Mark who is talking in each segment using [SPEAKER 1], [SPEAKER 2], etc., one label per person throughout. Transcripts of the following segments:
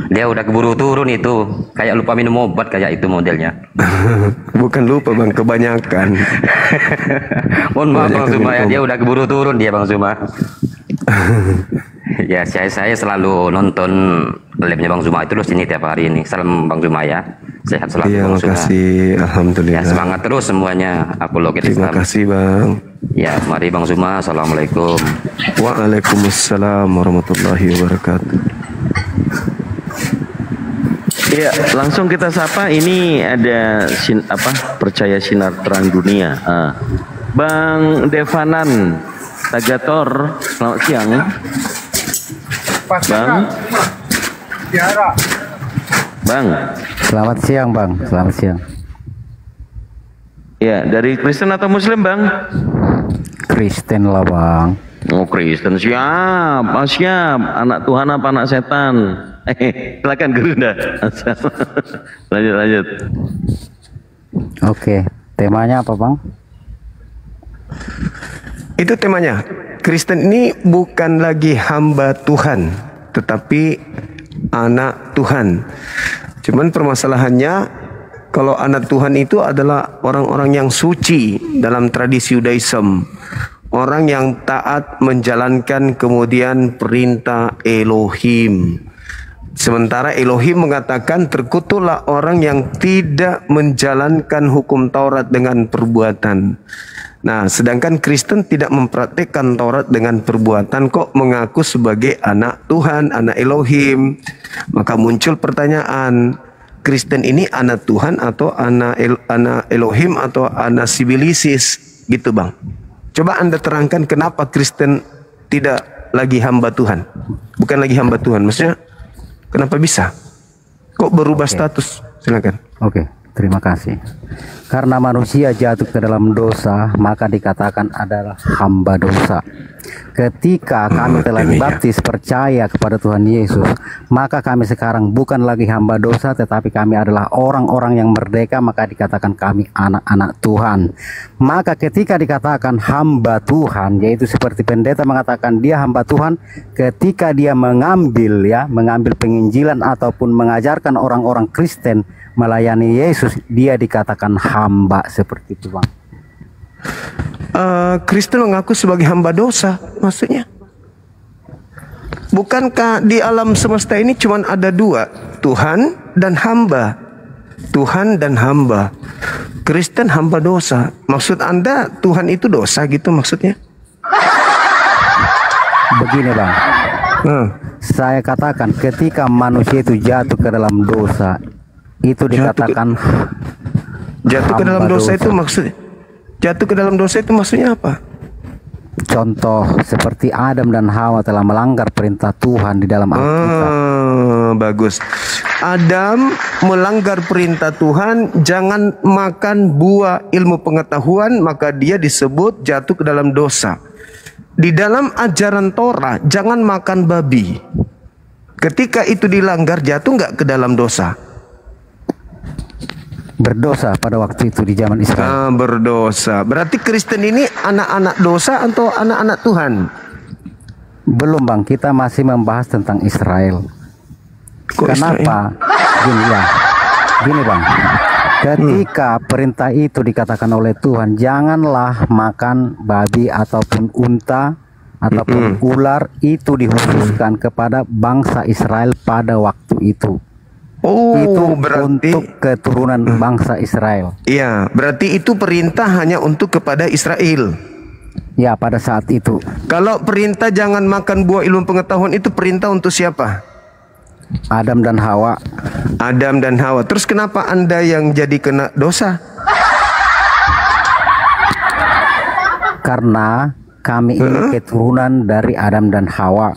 [SPEAKER 1] Dia udah keburu turun itu, kayak lupa minum obat kayak itu modelnya.
[SPEAKER 2] Bukan lupa bang, kebanyakan.
[SPEAKER 1] Mohon maaf Bang Zuma ya, dia udah keburu turun dia Bang Zuma. Ya saya selalu nonton live-nya Bang Zuma itu loh sini tiap hari ini. Salam Bang Zuma ya, sehat selalu
[SPEAKER 2] Iya,
[SPEAKER 1] Bang Zuma.
[SPEAKER 2] makasih, alhamdulillah.
[SPEAKER 1] Ya semangat terus semuanya. Aku Loket
[SPEAKER 2] Terima
[SPEAKER 1] Islam.
[SPEAKER 2] kasih bang.
[SPEAKER 1] Ya mari Bang Zuma, assalamualaikum.
[SPEAKER 2] Waalaikumsalam warahmatullahi wabarakatuh.
[SPEAKER 3] Ya, langsung kita sapa. Ini ada percaya sinar terang dunia. Bang Devanan Tagator, selamat siang. Bang. Bang.
[SPEAKER 4] Selamat siang Bang, selamat siang.
[SPEAKER 3] Ya, dari Kristen atau Muslim Bang?
[SPEAKER 4] Kristen lah Bang.
[SPEAKER 3] Oh Kristen, siap, siap. Anak Tuhan apa anak setan? Silakan Gerunda. lanjut.
[SPEAKER 4] Oke, temanya apa Bang?
[SPEAKER 2] Itu temanya. Kristen ini bukan lagi hamba Tuhan, tetapi anak Tuhan. Cuman permasalahannya, kalau anak Tuhan itu adalah orang-orang yang suci dalam tradisi Yudaism. Orang yang taat menjalankan kemudian perintah Elohim. Sementara Elohim mengatakan terkutuklah orang yang tidak menjalankan hukum Taurat dengan perbuatan. Nah, sedangkan Kristen tidak mempraktikkan Taurat dengan perbuatan, kok mengaku sebagai anak Tuhan, anak Elohim. Maka muncul pertanyaan, Kristen ini anak Tuhan atau anak Elohim atau anak sibilisis, gitu bang. Coba Anda terangkan kenapa Kristen tidak lagi hamba Tuhan, bukan lagi hamba Tuhan, maksudnya kenapa bisa? Kok berubah status? Silakan.
[SPEAKER 4] Oke, terima kasih. Karena manusia jatuh ke dalam dosa, maka dikatakan adalah hamba dosa. Ketika kami telah dibaptis percaya kepada Tuhan Yesus, maka kami sekarang bukan lagi hamba dosa, tetapi kami adalah orang-orang yang merdeka, maka dikatakan kami anak-anak Tuhan. Maka ketika dikatakan hamba Tuhan, yaitu seperti pendeta mengatakan dia hamba Tuhan, ketika dia mengambil penginjilan ataupun mengajarkan orang-orang Kristen melayani Yesus, dia dikatakan hamba, seperti itu bang.
[SPEAKER 2] Kristen mengaku sebagai hamba dosa, maksudnya bukankah di alam semesta ini cuma ada dua, Tuhan dan hamba? Tuhan dan hamba. Kristen hamba dosa. Maksud Anda Tuhan itu dosa gitu maksudnya?
[SPEAKER 4] Begini bang, saya katakan ketika manusia itu jatuh ke dalam dosa, itu dikatakan
[SPEAKER 2] jatuh ke dalam dosa itu maksudnya, jatuh ke dalam dosa itu maksudnya apa?
[SPEAKER 4] Contoh seperti Adam dan Hawa telah melanggar perintah Tuhan di dalam Alkitab.
[SPEAKER 2] Bagus. Adam melanggar perintah Tuhan, jangan makan buah ilmu pengetahuan, maka dia disebut jatuh ke dalam dosa. Di dalam ajaran Torah, jangan makan babi. Ketika itu dilanggar, jatuh nggak ke dalam dosa?
[SPEAKER 4] Berdosa pada waktu itu di zaman Israel.
[SPEAKER 2] Berdosa. Berarti Kristen ini anak-anak dosa atau anak-anak Tuhan?
[SPEAKER 4] Belum bang, kita masih membahas tentang Israel.
[SPEAKER 2] Kok
[SPEAKER 4] kenapa?
[SPEAKER 2] Israel?
[SPEAKER 4] Gini bang, ketika perintah itu dikatakan oleh Tuhan, janganlah makan babi ataupun unta ataupun ular, itu dikhususkan kepada bangsa Israel pada waktu itu. Itu berarti untuk keturunan bangsa Israel.
[SPEAKER 2] Iya, berarti itu perintah hanya untuk kepada Israel.
[SPEAKER 4] Ya, pada saat itu.
[SPEAKER 2] Kalau perintah jangan makan buah ilmu pengetahuan itu perintah untuk siapa?
[SPEAKER 4] Adam dan Hawa.
[SPEAKER 2] Adam dan Hawa. Terus kenapa Anda yang jadi kena dosa?
[SPEAKER 4] Karena kami ini keturunan dari Adam dan Hawa.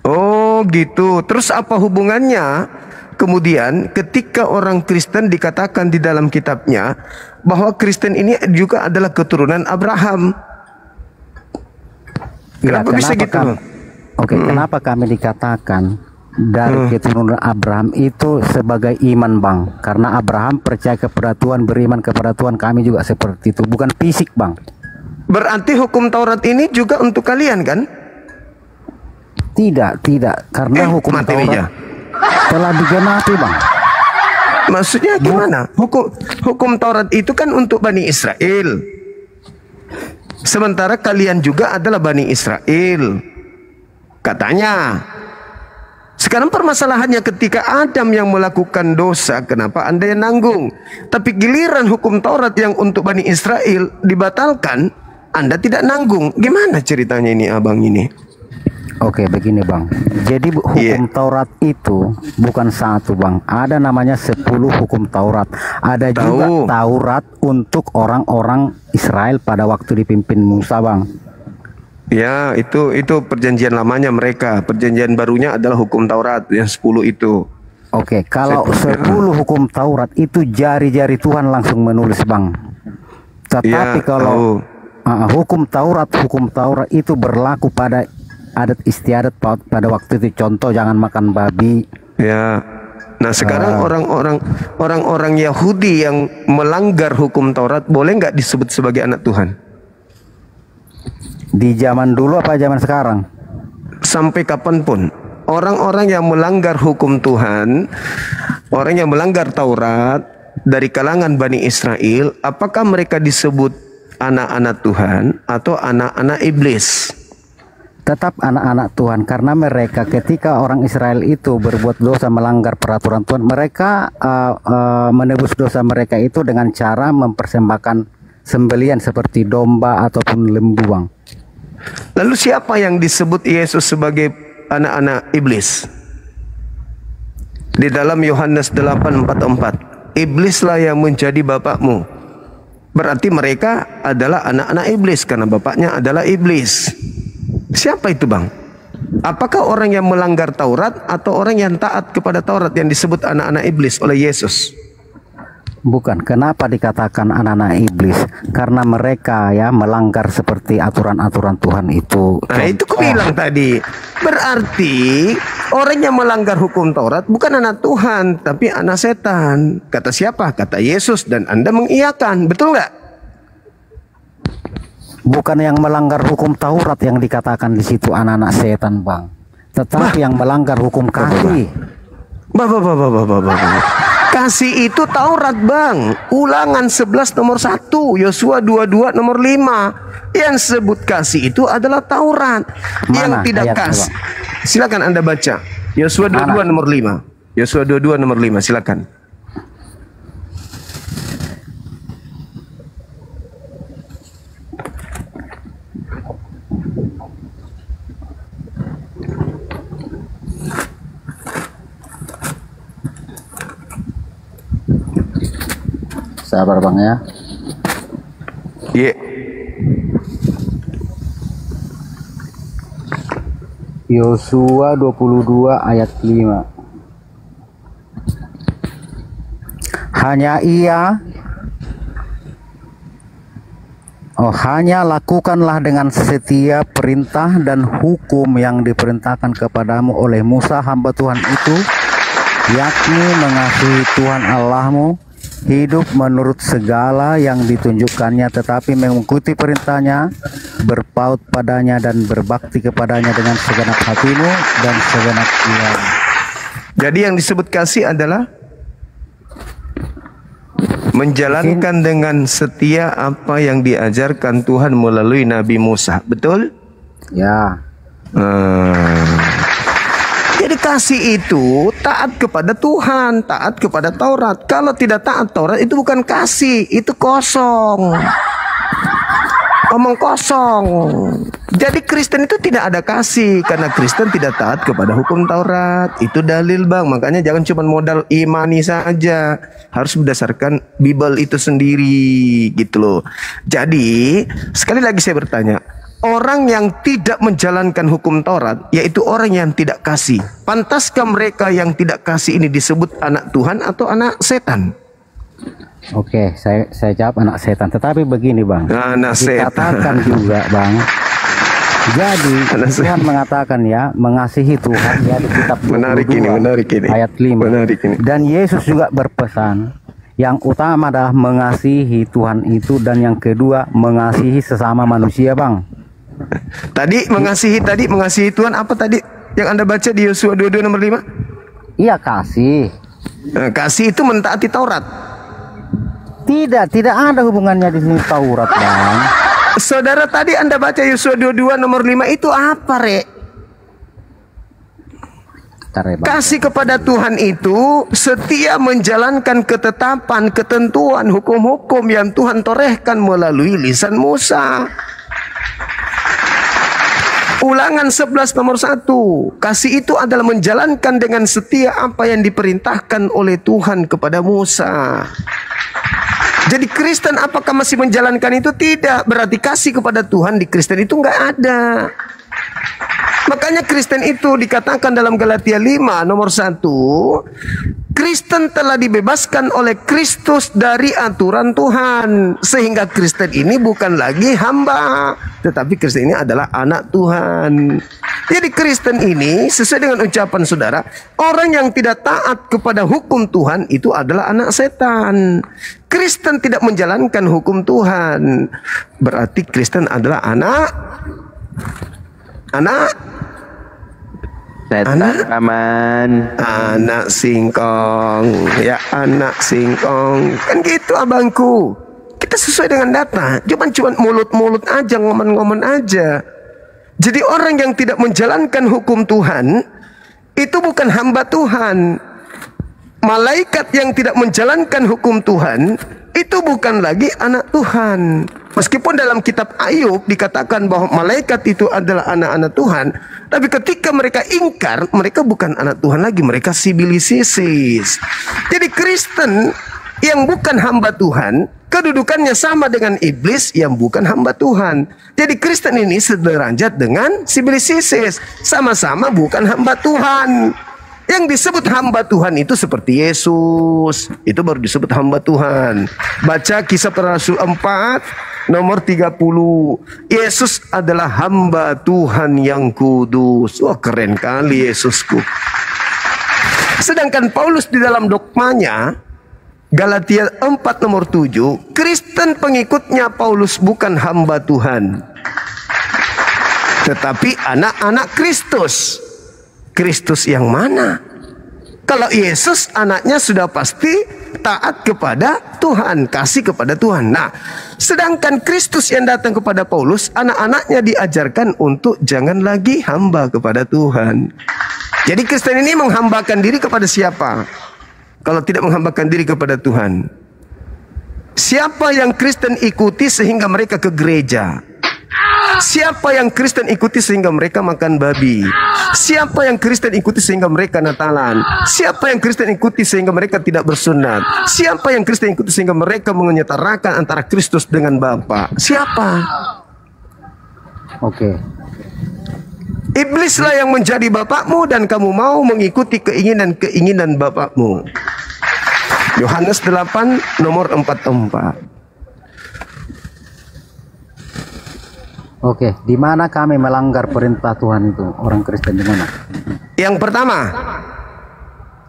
[SPEAKER 2] Oh gitu. Terus apa hubungannya kemudian ketika orang Kristen dikatakan di dalam kitabnya bahwa Kristen ini juga adalah keturunan Abraham? Kenapa bisa gitu?
[SPEAKER 4] Kenapa kami dikatakan dari keturunan Abraham itu sebagai iman bang? Karena Abraham percaya kepada Tuhan, beriman kepada Tuhan, kami juga seperti itu, bukan fisik bang.
[SPEAKER 2] Berarti hukum Taurat ini juga untuk kalian kan?
[SPEAKER 4] Tidak, karena hukum
[SPEAKER 2] materinya.
[SPEAKER 4] Taurat telah digenapi, Bang.
[SPEAKER 2] Maksudnya gimana? Hukum Taurat itu kan untuk Bani Israel. Sementara kalian juga adalah Bani Israel. Katanya. Sekarang permasalahannya ketika Adam yang melakukan dosa, kenapa Anda yang nanggung? Tapi giliran hukum Taurat yang untuk Bani Israel dibatalkan, Anda tidak nanggung. Gimana ceritanya ini abang ini?
[SPEAKER 4] Oke, begini Bang. Jadi hukum Taurat itu bukan satu Bang. Ada namanya 10 hukum Taurat. Ada juga Taurat untuk orang-orang Israel pada waktu dipimpin Musa Bang.
[SPEAKER 2] Ya, itu perjanjian lamanya mereka. Perjanjian barunya adalah hukum Taurat yang 10 itu.
[SPEAKER 4] Oke, kalau 10 hukum Taurat itu jari-jari Tuhan langsung menulis Bang. Tetapi
[SPEAKER 2] ya,
[SPEAKER 4] kalau hukum Taurat itu berlaku pada adat istiadat pada waktu itu, contoh jangan makan babi.
[SPEAKER 2] Ya. Nah sekarang orang-orang Yahudi yang melanggar hukum Taurat boleh nggak disebut sebagai anak Tuhan?
[SPEAKER 4] Di zaman dulu apa zaman sekarang?
[SPEAKER 2] Sampai kapanpun orang-orang yang melanggar hukum Tuhan, orang yang melanggar Taurat dari kalangan Bani Israel, apakah mereka disebut anak-anak Tuhan atau anak-anak iblis?
[SPEAKER 4] Tetap anak-anak Tuhan, karena mereka ketika orang Israel itu berbuat dosa melanggar peraturan Tuhan, mereka menebus dosa mereka itu dengan cara mempersembahkan sembelian seperti domba ataupun lembu Bang.
[SPEAKER 2] Lalu siapa yang disebut Yesus sebagai anak-anak iblis? Di dalam Yohanes 8:44, iblislah yang menjadi bapakmu. Berarti mereka adalah anak-anak iblis karena bapaknya adalah iblis. Siapa itu Bang? Apakah orang yang melanggar Taurat atau orang yang taat kepada Taurat yang disebut anak-anak iblis oleh Yesus?
[SPEAKER 4] Bukan. Kenapa dikatakan anak-anak iblis? Karena mereka ya melanggar seperti aturan-aturan Tuhan itu.
[SPEAKER 2] Nah itu aku bilang tadi. Berarti orang yang melanggar hukum Taurat bukan anak Tuhan, tapi anak setan. Kata siapa? Kata Yesus, dan Anda mengiyakan. Betul nggak?
[SPEAKER 4] Bukan yang melanggar hukum Taurat yang dikatakan di situ anak-anak setan Bang, tetapi yang melanggar hukum kasih.
[SPEAKER 2] Kasih itu Taurat Bang. Ulangan 11 nomor 1, Yosua 22 nomor 5. Yang sebut kasih itu adalah Taurat. Yang tidak kasih, silakan Anda baca Yosua 22 nomor 5. Yosua 22 nomor 5, silakan.
[SPEAKER 4] Sabar Bang ya. Yosua 22 ayat 5. Hanya lakukanlah dengan setia perintah dan hukum yang diperintahkan kepadamu oleh Musa hamba Tuhan itu, yakni mengasihi Tuhan Allahmu, hidup menurut segala yang ditunjukkannya, tetapi mengikuti perintahnya, berpaut padanya dan berbakti kepadanya dengan segenap hatimu dan segenap jiwamu.
[SPEAKER 2] Jadi yang disebut kasih adalah menjalankan dengan setia apa yang diajarkan Tuhan melalui Nabi Musa. Betul?
[SPEAKER 4] Ya.
[SPEAKER 2] Jadi kasih itu taat kepada Tuhan, taat kepada Taurat. Kalau tidak taat Taurat itu bukan kasih, itu kosong. Omong kosong. Jadi Kristen itu tidak ada kasih karena Kristen tidak taat kepada hukum Taurat. Itu dalil Bang. Makanya jangan cuma modal imani saja. Harus berdasarkan Bible itu sendiri gitu loh. Jadi sekali lagi saya bertanya, orang yang tidak menjalankan hukum Taurat, yaitu orang yang tidak kasih, pantaskah mereka yang tidak kasih ini disebut anak Tuhan atau anak setan?
[SPEAKER 4] Oke, saya jawab anak setan. Tetapi begini Bang,
[SPEAKER 2] anak
[SPEAKER 4] dikatakan
[SPEAKER 2] setan
[SPEAKER 4] juga Bang. Jadi Tuhan mengatakan ya, mengasihi Tuhan ya di kitab 22
[SPEAKER 2] menarik ini.
[SPEAKER 4] ayat 5.
[SPEAKER 2] Menarik ini.
[SPEAKER 4] Dan Yesus juga berpesan, yang utama adalah mengasihi Tuhan itu, dan yang kedua mengasihi sesama manusia Bang.
[SPEAKER 2] Tadi mengasihi Tuhan apa tadi? Yang Anda baca di Yosua 22 nomor 5?
[SPEAKER 4] Iya, kasih.
[SPEAKER 2] Nah, kasih itu mentaati Taurat.
[SPEAKER 4] Tidak ada hubungannya di sini Taurat, Bang.
[SPEAKER 2] Saudara, tadi Anda baca Yosua 22 nomor 5 itu apa, Rek?
[SPEAKER 4] Bentar ya, Bang.
[SPEAKER 2] Kasih kepada Tuhan itu setia menjalankan ketetapan, ketentuan, hukum-hukum yang Tuhan torehkan melalui lisan Musa. Ulangan 11 nomor 1. Kasih itu adalah menjalankan dengan setia apa yang diperintahkan oleh Tuhan kepada Musa. Jadi Kristen apakah masih menjalankan itu? Tidak. Berarti kasih kepada Tuhan di Kristen itu nggak ada. Makanya Kristen itu dikatakan dalam Galatia 5 nomor 1, Kristen telah dibebaskan oleh Kristus dari aturan Tuhan. Sehingga Kristen ini bukan lagi hamba, tetapi Kristen ini adalah anak Tuhan. Jadi Kristen ini sesuai dengan ucapan saudara, orang yang tidak taat kepada hukum Tuhan itu adalah anak setan. Kristen tidak menjalankan hukum Tuhan, berarti Kristen adalah anak anak singkong, ya, anak singkong. Kan gitu abangku. Kita sesuai dengan data. Cuma mulut-mulut aja, ngomong-ngomong aja. Jadi orang yang tidak menjalankan hukum Tuhan itu bukan hamba Tuhan. Malaikat yang tidak menjalankan hukum Tuhan itu bukan lagi anak Tuhan. Meskipun dalam kitab Ayub dikatakan bahwa malaikat itu adalah anak-anak Tuhan, tapi ketika mereka ingkar, mereka bukan anak Tuhan lagi, mereka sibilisisis. Jadi Kristen yang bukan hamba Tuhan, kedudukannya sama dengan iblis yang bukan hamba Tuhan. Jadi Kristen ini sederajat dengan sibilisisis, sama-sama bukan hamba Tuhan. Yang disebut hamba Tuhan itu seperti Yesus, itu baru disebut hamba Tuhan. Baca Kisah Para Rasul 4 nomor 30. Yesus adalah hamba Tuhan yang kudus. Wah, keren kali Yesusku. Sedangkan Paulus di dalam dogmanya Galatia 4 nomor 7, Kristen pengikutnya Paulus bukan hamba Tuhan, tetapi anak-anak Kristus. Kristus yang mana? Kalau Yesus anaknya sudah pasti taat kepada Tuhan, kasih kepada Tuhan. Nah, sedangkan Kristus yang datang kepada Paulus, anak-anaknya diajarkan untuk jangan lagi hamba kepada Tuhan. Jadi Kristen ini menghambakan diri kepada siapa? Kalau tidak menghambakan diri kepada Tuhan. Siapa yang Kristen ikuti sehingga mereka ke gereja? Siapa yang Kristen ikuti sehingga mereka makan babi? Siapa yang Kristen ikuti sehingga mereka Natalan? Siapa yang Kristen ikuti sehingga mereka tidak bersunat? Siapa yang Kristen ikuti sehingga mereka menyetarakan antara Kristus dengan Bapa? Siapa?
[SPEAKER 4] Oke.
[SPEAKER 2] Iblislah yang menjadi bapakmu dan kamu mau mengikuti keinginan-keinginan bapakmu. Yohanes 8 nomor 44.
[SPEAKER 4] Oke, di mana kami melanggar perintah Tuhan itu? Orang Kristen di mana?
[SPEAKER 2] Yang pertama,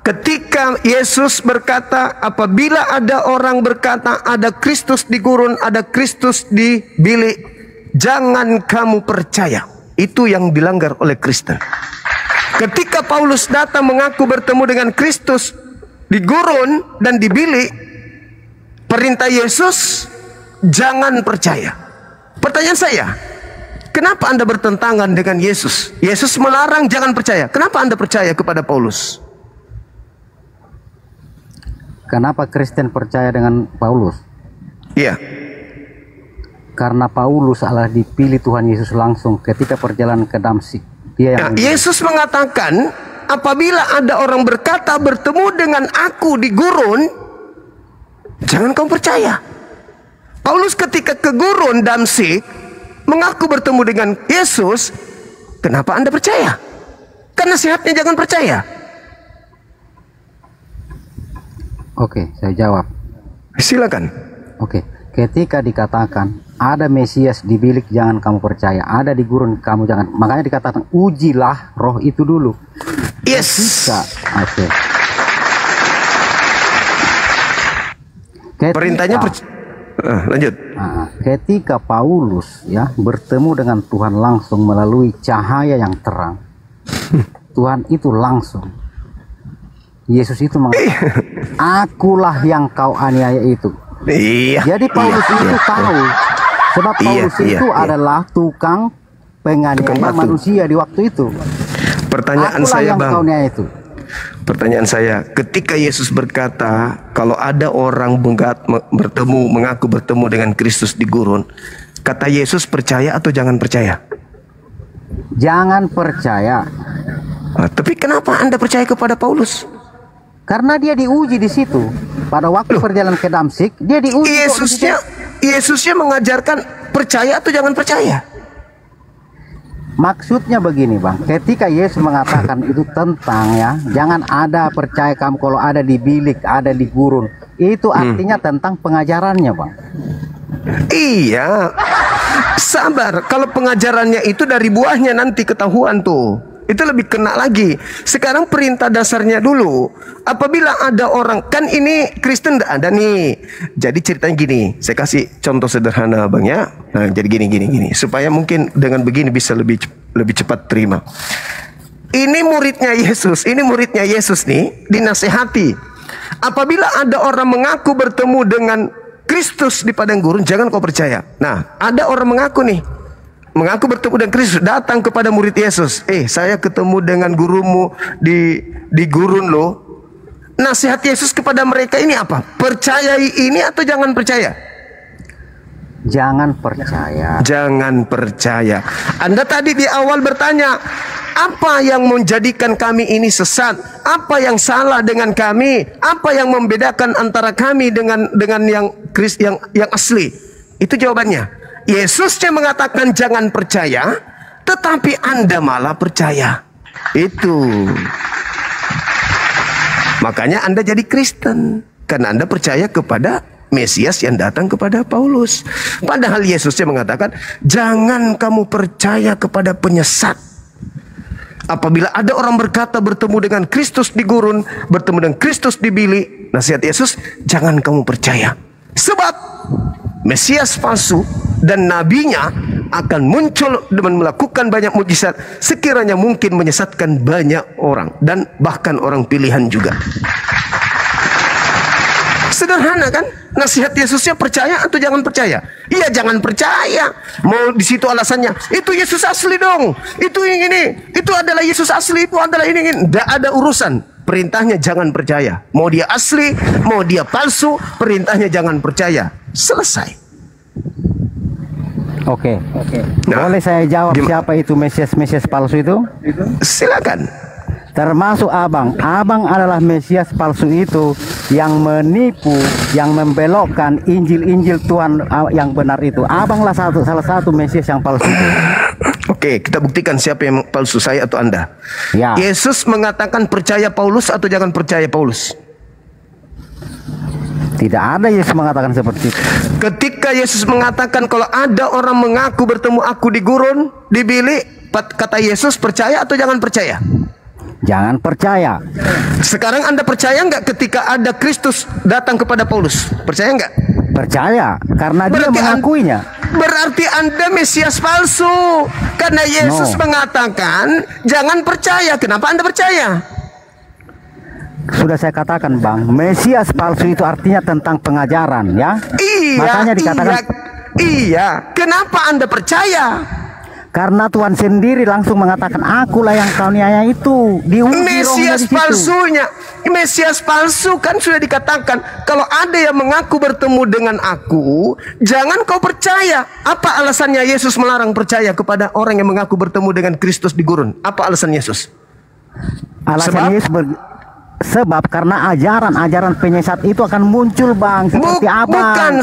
[SPEAKER 2] ketika Yesus berkata, apabila ada orang berkata ada Kristus di gurun, ada Kristus di bilik, jangan kamu percaya. Itu yang dilanggar oleh Kristen. Ketika Paulus datang mengaku bertemu dengan Kristus di gurun dan di bilik, perintah Yesus jangan percaya. Pertanyaan saya, kenapa Anda bertentangan dengan Yesus? Yesus melarang jangan percaya. Kenapa Anda percaya kepada Paulus?
[SPEAKER 4] Kenapa Kristen percaya dengan Paulus?
[SPEAKER 2] Iya.
[SPEAKER 4] Karena Paulus adalah dipilih Tuhan Yesus langsung ketika perjalanan ke Damsyik. Dia yang
[SPEAKER 2] Yesus mengatakan, apabila ada orang berkata bertemu dengan aku di gurun, jangan kamu percaya. Paulus ketika ke gurun Damsyik mengaku bertemu dengan Yesus, kenapa Anda percaya? Karena nasihatnya jangan percaya.
[SPEAKER 4] Oke, saya jawab.
[SPEAKER 2] Silakan.
[SPEAKER 4] Oke, ketika dikatakan ada Mesias di bilik jangan kamu percaya, ada di gurun kamu jangan. Makanya dikatakan ujilah roh itu dulu.
[SPEAKER 2] Yes.
[SPEAKER 4] Bisa. Oke.
[SPEAKER 2] Perintahnya lanjut.
[SPEAKER 4] Ketika Paulus ya bertemu dengan Tuhan langsung melalui cahaya yang terang, Tuhan itu langsung. Yesus itu mengatakan, akulah yang kau aniaya itu.
[SPEAKER 2] Iya.
[SPEAKER 4] Jadi Paulus itu tahu. Sebab Paulus itu adalah tukang penganiaya manusia di waktu itu.
[SPEAKER 2] Pertanyaan
[SPEAKER 4] akulah
[SPEAKER 2] saya,
[SPEAKER 4] yang
[SPEAKER 2] Bang.
[SPEAKER 4] kau aniaya itu.
[SPEAKER 2] Pertanyaan saya, ketika Yesus berkata, kalau ada orang mengaku bertemu dengan Kristus di gurun, kata Yesus percaya atau jangan percaya?
[SPEAKER 4] Jangan percaya.
[SPEAKER 2] Tapi kenapa Anda percaya kepada Paulus?
[SPEAKER 4] Karena dia diuji di situ. Pada waktu perjalanan ke Damsik, dia diuji.
[SPEAKER 2] Yesusnya mengajarkan percaya atau jangan percaya.
[SPEAKER 4] Maksudnya begini, Bang. Ketika Yesus mengatakan itu tentang jangan ada percaya kamu kalau ada di bilik, ada di gurun. Itu artinya tentang pengajarannya, Bang.
[SPEAKER 2] Iya. Sabar, kalau pengajarannya itu dari buahnya nanti ketahuan tuh. Itu lebih kena lagi. Sekarang perintah dasarnya dulu. Apabila ada orang, kan ini Kristen tidak ada nih. Jadi ceritanya gini, saya kasih contoh sederhana, Bang, ya. Nah, jadi gini. Supaya mungkin dengan begini bisa lebih cepat terima. Ini muridnya Yesus nih, dinasehati. Apabila ada orang mengaku bertemu dengan Kristus di padang gurun, jangan kau percaya. Nah, ada orang mengaku bertemu dengan Kristus, datang kepada murid Yesus. Saya ketemu dengan gurumu di gurun loh. Nasihat Yesus kepada mereka ini apa? Percayai ini atau jangan percaya?
[SPEAKER 4] Jangan percaya.
[SPEAKER 2] Jangan percaya. Anda tadi di awal bertanya, apa yang menjadikan kami ini sesat? Apa yang salah dengan kami? Apa yang membedakan antara kami dengan yang asli? Itu jawabannya. Yesusnya mengatakan jangan percaya, tetapi Anda malah percaya. Itu. Makanya Anda jadi Kristen, karena Anda percaya kepada Mesias yang datang kepada Paulus. Padahal Yesusnya mengatakan jangan kamu percaya kepada penyesat. Apabila ada orang berkata bertemu dengan Kristus di gurun, bertemu dengan Kristus di bilik, nasihat Yesus, jangan kamu percaya. Sebab Mesias palsu dan nabinya akan muncul dan melakukan banyak mujizat, sekiranya mungkin menyesatkan banyak orang dan bahkan orang pilihan juga. Sederhana kan? Nasihat Yesusnya percaya atau jangan percaya? Iya, jangan percaya. Mau di situ alasannya, itu Yesus asli dong. Itu yang ini, itu adalah Yesus asli, itu adalah ini. Tidak ada urusan. Perintahnya jangan percaya. Mau dia asli, mau dia palsu, perintahnya jangan percaya. Selesai.
[SPEAKER 4] Oke. Nah, boleh saya jawab siapa itu Mesias palsu itu?
[SPEAKER 2] Silakan.
[SPEAKER 4] Termasuk abang. Abang adalah Mesias palsu itu yang menipu, yang membelokkan Injil Tuhan yang benar itu. Abanglah salah satu Mesias yang palsu itu.
[SPEAKER 2] Oke, kita buktikan siapa yang palsu, saya atau Anda.
[SPEAKER 4] Ya.
[SPEAKER 2] Yesus mengatakan percaya Paulus atau jangan percaya Paulus?
[SPEAKER 4] Tidak ada Yesus mengatakan seperti itu.
[SPEAKER 2] Ketika Yesus mengatakan kalau ada orang mengaku bertemu aku di gurun, di bilik, kata Yesus percaya atau jangan percaya?
[SPEAKER 4] Jangan percaya.
[SPEAKER 2] Sekarang Anda percaya nggak ketika ada Kristus datang kepada Paulus? Percaya nggak?
[SPEAKER 4] Percaya, karena dia mengakuinya.
[SPEAKER 2] Berarti Anda Mesias palsu. Karena Yesus mengatakan jangan percaya. Kenapa Anda percaya?
[SPEAKER 4] Sudah saya katakan, Bang, Mesias palsu itu artinya tentang pengajaran, ya.
[SPEAKER 2] Iya.
[SPEAKER 4] Makanya dikatakan.
[SPEAKER 2] Iya. Kenapa Anda percaya?
[SPEAKER 4] Karena Tuhan sendiri langsung mengatakan, akulah yang kau niaya itu.
[SPEAKER 2] Mesias palsunya, Mesias palsu kan sudah dikatakan, kalau ada yang mengaku bertemu dengan aku, jangan kau percaya. Apa alasannya Yesus melarang percaya kepada orang yang mengaku bertemu dengan Kristus di gurun? Apa alasan Yesus?
[SPEAKER 4] Alasan Yesus sebab karena ajaran penyesat itu akan muncul, Bang, seperti apa?
[SPEAKER 2] Bukan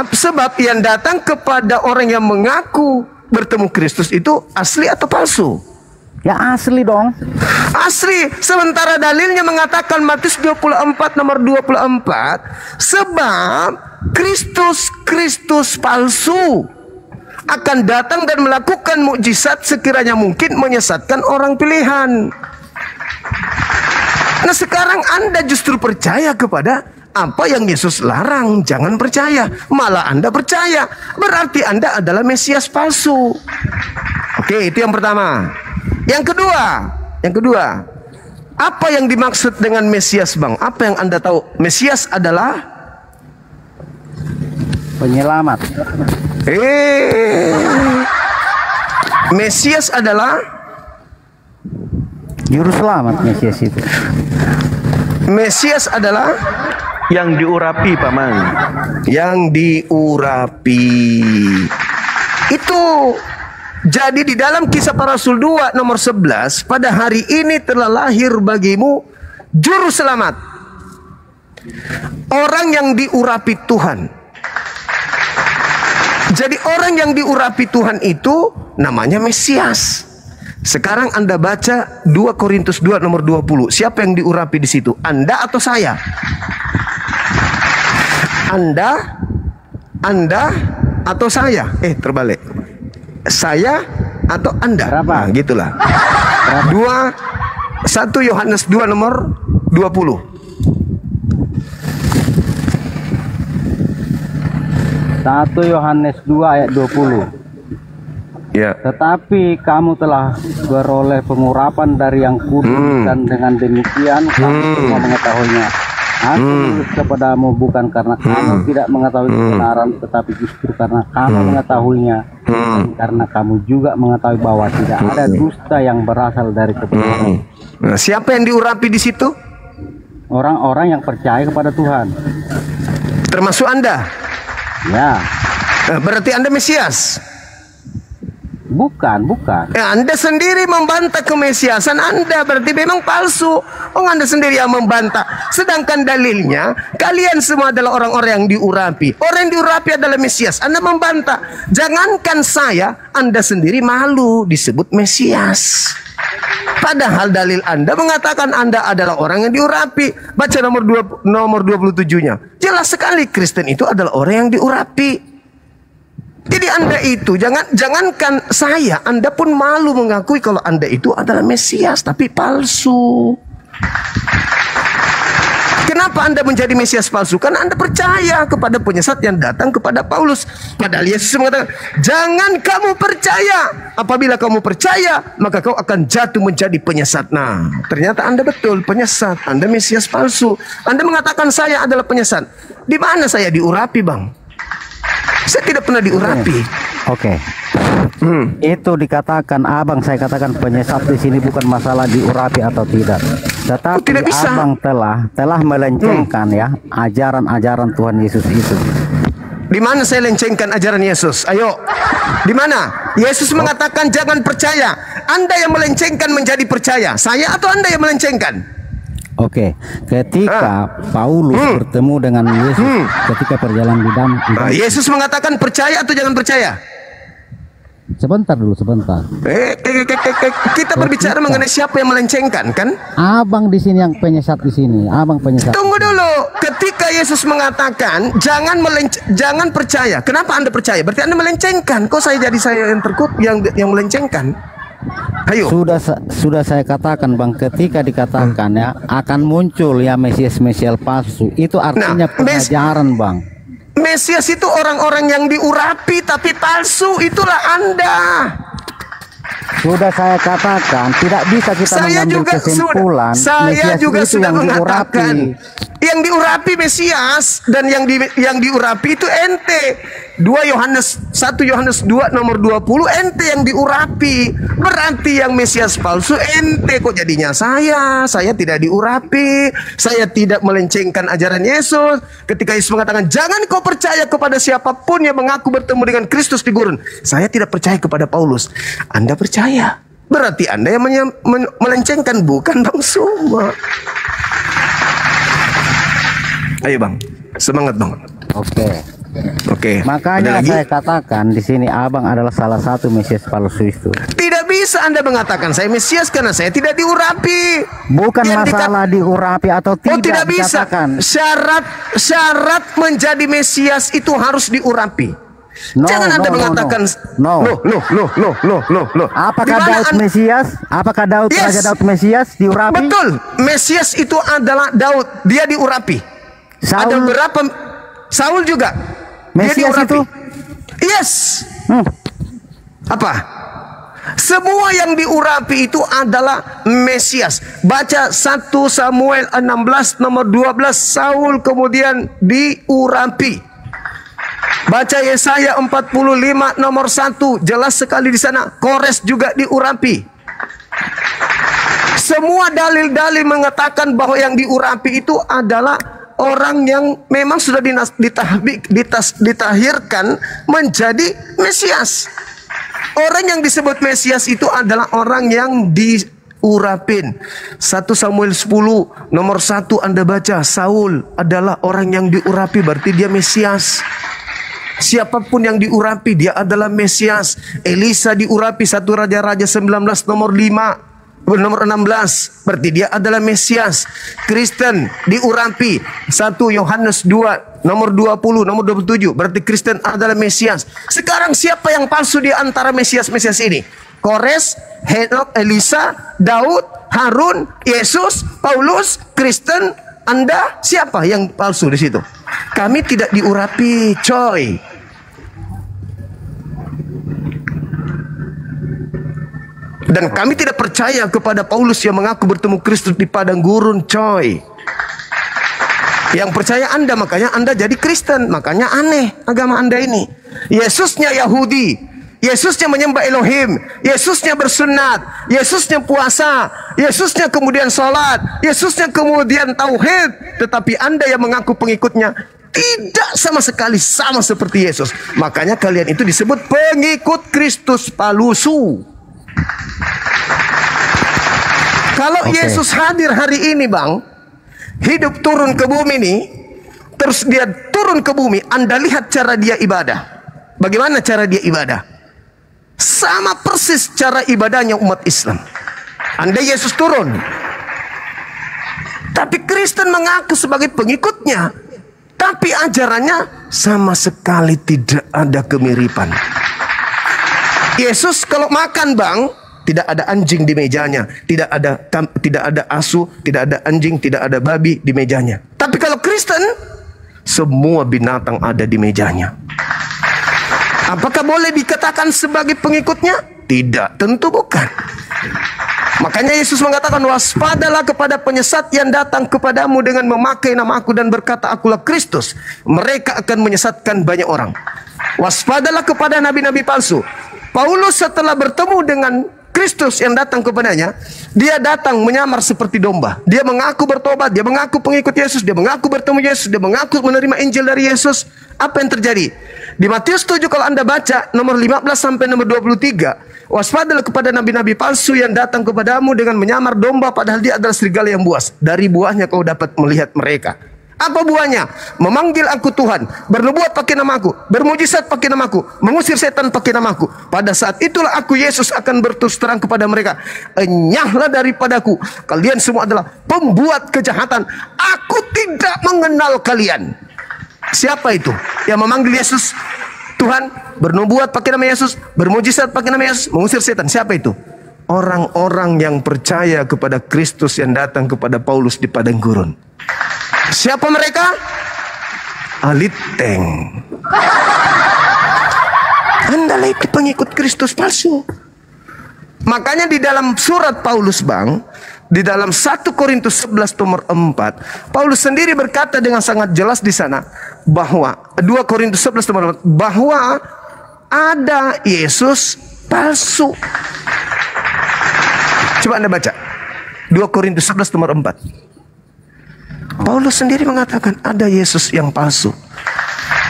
[SPEAKER 2] sebab yang datang kepada orang yang mengaku bertemu Kristus itu asli atau palsu?
[SPEAKER 4] Ya asli dong.
[SPEAKER 2] Asli. Sementara dalilnya mengatakan Matius 24 nomor 24, sebab Kristus palsu akan datang dan melakukan mukjizat sekiranya mungkin menyesatkan orang pilihan. Nah, sekarang Anda justru percaya kepada apa yang Yesus larang. Jangan percaya, malah Anda percaya. Berarti Anda adalah Mesias palsu. Oke, itu yang pertama. Yang kedua, apa yang dimaksud dengan Mesias, Bang? Apa yang Anda tahu? Mesias adalah
[SPEAKER 4] Penyelamat.
[SPEAKER 2] Mesias adalah
[SPEAKER 4] Juru selamat Mesias itu.
[SPEAKER 2] Mesias adalah
[SPEAKER 3] yang diurapi, Paman.
[SPEAKER 2] yang diurapi. Itu jadi di dalam Kisah Para Rasul 2 nomor 11, pada hari ini telah lahir bagimu juru selamat, orang yang diurapi Tuhan. Jadi orang yang diurapi Tuhan itu namanya Mesias. Sekarang Anda baca 2 Korintus 2 nomor 20. Siapa yang diurapi di situ? Anda atau saya? Anda atau saya? Terbalik. Saya atau Anda?
[SPEAKER 4] Berapa?
[SPEAKER 2] Nah, gitulah. 1 Yohanes 2 nomor 20.
[SPEAKER 4] 1 Yohanes 2 ayat 20.
[SPEAKER 2] Ya.
[SPEAKER 4] Tetapi kamu telah beroleh pengurapan dari yang kudus, dan dengan demikian kamu semua mengetahuinya. Aku menulis kepadamu bukan karena kamu tidak mengetahui kebenaran, tetapi justru karena kamu mengetahuinya, dan karena kamu juga mengetahui bahwa tidak ada dusta yang berasal dari kebenaran.
[SPEAKER 2] Nah, siapa yang diurapi di situ?
[SPEAKER 4] Orang-orang yang percaya kepada Tuhan.
[SPEAKER 2] Termasuk Anda.
[SPEAKER 4] Ya,
[SPEAKER 2] Berarti Anda Mesias.
[SPEAKER 4] bukan.
[SPEAKER 2] Anda sendiri membantah kemesiasan Anda, berarti memang palsu. Anda sendiri yang membantah. Sedangkan dalilnya, kalian semua adalah orang-orang yang diurapi. Orang yang diurapi adalah Mesias. Anda membantah. Jangankan saya, Anda sendiri malu disebut Mesias. Padahal dalil Anda mengatakan Anda adalah orang yang diurapi. Baca nomor 27-nya. Jelas sekali Kristen itu adalah orang yang diurapi. Jadi Anda itu jangankan saya, Anda pun malu mengakui kalau Anda itu adalah Mesias, tapi palsu. Kenapa Anda menjadi Mesias palsu? Karena Anda percaya kepada penyesat yang datang kepada Paulus. Padahal Yesus mengatakan, jangan kamu percaya. Apabila kamu percaya, maka kau akan jatuh menjadi penyesat. Nah, ternyata Anda betul penyesat. Anda Mesias palsu. Anda mengatakan saya adalah penyesat. Di mana saya diurapi, Bang? Saya tidak pernah diurapi.
[SPEAKER 4] Oke. Itu dikatakan abang, saya katakan penyesat di sini bukan masalah diurapi atau tidak, tetapi
[SPEAKER 2] tidak bisa.
[SPEAKER 4] abang telah melencengkan ya ajaran-ajaran Tuhan Yesus itu.
[SPEAKER 2] Di mana saya lencengkan ajaran Yesus? Ayo. Di mana? Yesus mengatakan jangan percaya. Anda yang melencengkan menjadi percaya. Saya atau Anda yang melencengkan?
[SPEAKER 4] Oke, ketika Paulus bertemu dengan Yesus ketika perjalanan di dalam
[SPEAKER 2] Yesus mengatakan percaya atau jangan percaya?
[SPEAKER 4] Sebentar dulu, sebentar.
[SPEAKER 2] Kita berbicara mengenai siapa yang melencengkan, kan?
[SPEAKER 4] Abang di sini yang penyesat di sini. Abang penyesat.
[SPEAKER 2] Tunggu dulu. Ketika Yesus mengatakan jangan percaya. Kenapa Anda percaya? Berarti Anda melencengkan. Kok saya yang terkut yang melencengkan? Ayo.
[SPEAKER 4] Sudah saya katakan, Bang, ketika dikatakan ya akan muncul ya Mesias palsu, itu artinya pengajaran, Bang.
[SPEAKER 2] Mesias itu orang-orang yang diurapi tapi palsu, itulah Anda.
[SPEAKER 4] Sudah saya katakan, tidak bisa kita mengambil kesimpulan.
[SPEAKER 2] Saya juga
[SPEAKER 4] itu
[SPEAKER 2] sudah
[SPEAKER 4] yang
[SPEAKER 2] mengatakan
[SPEAKER 4] diurapi.
[SPEAKER 2] yang diurapi Mesias dan yang diurapi itu ente. 1 Yohanes 2 nomor 20, ente yang diurapi. Berarti yang Mesias palsu ente. Kok jadinya saya tidak diurapi. Saya tidak melencengkan ajaran Yesus. Ketika Yesus mengatakan jangan kau percaya kepada siapapun yang mengaku bertemu dengan Kristus di gurun. Saya tidak percaya kepada Paulus. Anda percaya. Berarti Anda yang melencengkan, bukan Bang Suma. Ayo Bang, semangat Bang. Oke.
[SPEAKER 4] Makanya saya katakan di sini abang adalah salah satu Mesias palsu itu.
[SPEAKER 2] Tidak bisa Anda mengatakan saya Mesias karena saya tidak diurapi.
[SPEAKER 4] Bukan masalah diurapi atau tidak.
[SPEAKER 2] Oh, tidak bisa.
[SPEAKER 4] Dikatakan.
[SPEAKER 2] Syarat menjadi Mesias itu harus diurapi. Jangan Anda mengatakan
[SPEAKER 4] no. Apakah Daud Mesias? Apakah Raja Daud Mesias diurapi?
[SPEAKER 2] Betul. Mesias itu adalah Daud. Dia diurapi. Ada berapa? Saul juga.
[SPEAKER 4] Mesias itu?
[SPEAKER 2] Yes. Apa? Semua yang diurapi itu adalah Mesias. Baca 1 Samuel 16 nomor 12, Saul kemudian diurapi. Baca Yesaya 45 nomor 1, jelas sekali di sana. Kores juga diurapi. Semua dalil-dalil mengatakan bahwa yang diurapi itu adalah orang yang memang sudah ditahirkan menjadi Mesias. Orang yang disebut Mesias itu adalah orang yang diurapin. 1 Samuel 10 nomor 1 Anda baca, Saul adalah orang yang diurapi, berarti dia Mesias. Siapapun yang diurapi dia adalah Mesias. Elisa diurapi 1 Raja-Raja 19 nomor 16, berarti dia adalah Mesias. Kristen diurapi 1 Yohanes 2 nomor 20 nomor 27, berarti Kristen adalah Mesias. Sekarang siapa yang palsu di antara Mesias-Mesias ini? Kores, Henok, Elisa, Daud, Harun, Yesus, Paulus, Kristen. Anda siapa yang palsu di situ? Kami tidak diurapi, coy. Dan kami tidak percaya kepada Paulus yang mengaku bertemu Kristus di padang gurun, coy. Yang percaya Anda, makanya Anda jadi Kristen. Makanya aneh agama Anda ini. Yesusnya Yahudi, Yesusnya menyembah Elohim, Yesusnya bersunat, Yesusnya puasa, Yesusnya kemudian sholat, Yesusnya kemudian tauhid. Tetapi Anda yang mengaku pengikutnya tidak sama sekali sama seperti Yesus. Makanya kalian itu disebut pengikut Kristus palsu. Kalau Yesus hadir hari ini, Bang, hidup turun ke bumi ini, terus dia turun ke bumi, Anda lihat cara dia ibadah. Bagaimana cara dia ibadah? Sama persis cara ibadahnya umat Islam. Anda Yesus turun, tapi Kristen mengaku sebagai pengikutnya, tapi ajarannya sama sekali tidak ada kemiripan. Yesus kalau makan, Bang, tidak ada anjing di mejanya, tidak ada asu, tidak ada anjing, tidak ada babi di mejanya. Tapi kalau Kristen, semua binatang ada di mejanya. Apakah boleh dikatakan sebagai pengikutnya? Tidak, tentu bukan. Makanya Yesus mengatakan, waspadalah kepada penyesat yang datang kepadamu dengan memakai nama aku dan berkata, akulah Kristus. Mereka akan menyesatkan banyak orang. Waspadalah kepada nabi-nabi palsu. Paulus setelah bertemu dengan Kristus yang datang kepadanya, dia datang menyamar seperti domba. Dia mengaku bertobat, dia mengaku pengikut Yesus, dia mengaku bertemu Yesus, dia mengaku menerima Injil dari Yesus. Apa yang terjadi? Di Matius 7 kalau Anda baca nomor 15 sampai nomor 23, waspadalah kepada nabi-nabi palsu yang datang kepadamu dengan menyamar domba padahal dia adalah serigala yang buas. Dari buahnya kau dapat melihat mereka. Apa buahnya? Memanggil aku Tuhan, bernubuat pakai namaku, bermujizat pakai namaku, mengusir setan pakai namaku. Pada saat itulah aku Yesus akan berterus terang kepada mereka, enyahlah daripadaku, kalian semua adalah pembuat kejahatan. Aku tidak mengenal kalian. Siapa itu yang memanggil Yesus Tuhan, bernubuat pakai nama Yesus, bermujizat pakai nama Yesus, mengusir setan? Siapa itu? Orang-orang yang percaya kepada Kristus yang datang kepada Paulus di padang gurun. Siapa mereka? Aliteng. Anda lagi pengikut Kristus palsu. Makanya di dalam surat Paulus, Bang, di dalam 1 Korintus 11 nomor 4, Paulus sendiri berkata dengan sangat jelas di sana bahwa 2 Korintus 11 nomor 4, bahwa ada Yesus palsu. Coba Anda baca 2 Korintus 11 nomor 4. Paulus sendiri mengatakan ada Yesus yang palsu.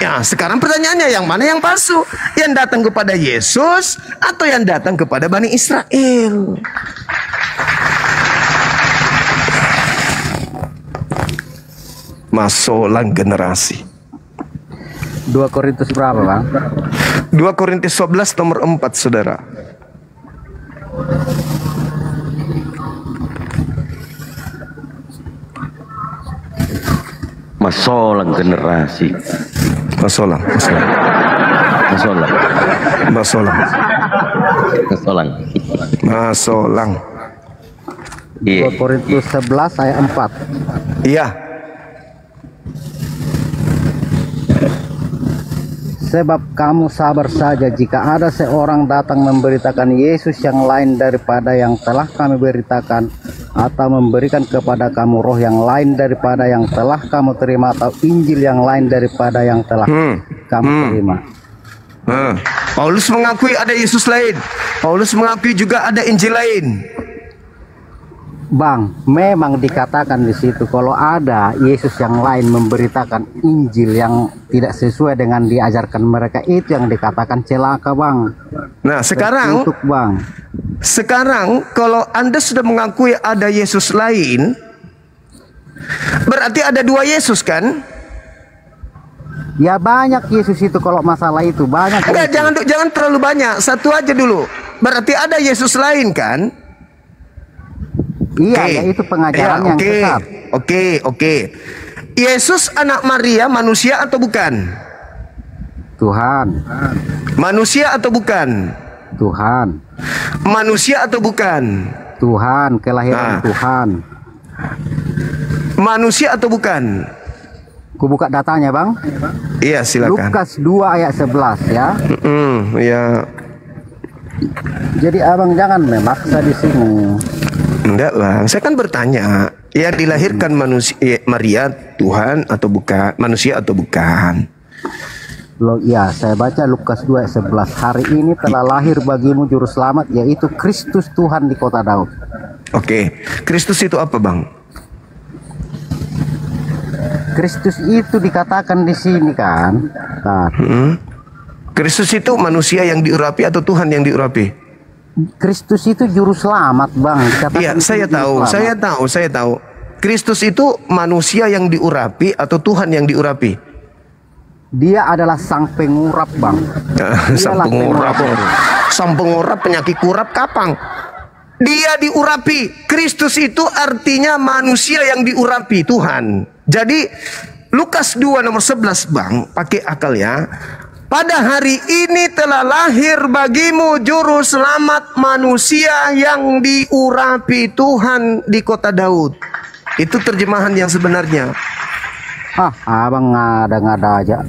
[SPEAKER 2] Ya, sekarang pertanyaannya, yang mana yang palsu? Yang datang kepada Yesus atau yang datang kepada Bani Israel? Masolang generasi.
[SPEAKER 4] 2 Korintus berapa, Bang?
[SPEAKER 2] 2 Korintus 11 nomor 4, saudara.
[SPEAKER 3] Masolang generasi.
[SPEAKER 2] Masolang.
[SPEAKER 3] Iya.
[SPEAKER 4] 2 Korintus 11 ayat 4.
[SPEAKER 2] Iya.
[SPEAKER 4] Sebab kamu sabar saja jika ada seorang datang memberitakan Yesus yang lain daripada yang telah kami beritakan, atau memberikan kepada kamu roh yang lain daripada yang telah kamu terima, atau Injil yang lain daripada yang telah kamu terima.
[SPEAKER 2] Paulus mengakui ada Yesus lain. Paulus mengakui juga ada Injil lain.
[SPEAKER 4] Bang, memang dikatakan di situ kalau ada Yesus yang lain memberitakan Injil yang tidak sesuai dengan diajarkan mereka, itu yang dikatakan celaka, Bang.
[SPEAKER 2] Nah, sekarang
[SPEAKER 4] Tertutup, Bang.
[SPEAKER 2] Sekarang kalau Anda sudah mengakui ada Yesus lain, berarti ada dua Yesus kan?
[SPEAKER 4] Ya banyak Yesus itu kalau masalah itu banyak.
[SPEAKER 2] Enggak,
[SPEAKER 4] Yesus.
[SPEAKER 2] jangan terlalu banyak. Satu aja dulu. Berarti ada Yesus lain kan?
[SPEAKER 4] Iya, ya itu pengajaran yang sesat.
[SPEAKER 2] Oke. Yesus anak Maria manusia atau bukan?
[SPEAKER 4] Tuhan,
[SPEAKER 2] Manusia atau bukan?
[SPEAKER 4] Tuhan,
[SPEAKER 2] Manusia atau bukan?
[SPEAKER 4] Tuhan, kelahiran Tuhan.
[SPEAKER 2] Manusia atau bukan?
[SPEAKER 4] Ku buka datanya, Bang.
[SPEAKER 2] Iya, silakan.
[SPEAKER 4] Lukas 2 ayat 11 ya.
[SPEAKER 2] Ya.
[SPEAKER 4] Jadi abang jangan memaksa di sini.
[SPEAKER 2] Enggak lah, saya kan bertanya, ya dilahirkan manusia Maria Tuhan atau bukan, manusia atau bukan?
[SPEAKER 4] Loh, ya, saya baca Lukas 2 ayat 11. Hari ini telah lahir bagimu juru selamat, yaitu Kristus Tuhan di kota Daud.
[SPEAKER 2] Oke, Kristus itu apa, Bang?
[SPEAKER 4] Kristus itu dikatakan di sini kan.
[SPEAKER 2] Kristus itu manusia yang diurapi atau Tuhan yang diurapi?
[SPEAKER 4] Kristus itu juru selamat, Bang.
[SPEAKER 2] Iya, saya tahu. Kristus itu manusia yang diurapi atau Tuhan yang diurapi?
[SPEAKER 4] Dia adalah sang pengurap, Bang.
[SPEAKER 2] Sang pengurap penyakit kurap kapang. Dia diurapi. Kristus itu artinya manusia yang diurapi Tuhan. Jadi Lukas 2 nomor 11, Bang, pakai akal ya. Pada hari ini telah lahir bagimu juru selamat manusia yang diurapi Tuhan di kota Daud. Itu terjemahan yang sebenarnya.
[SPEAKER 4] Abang ngada-ngada aja.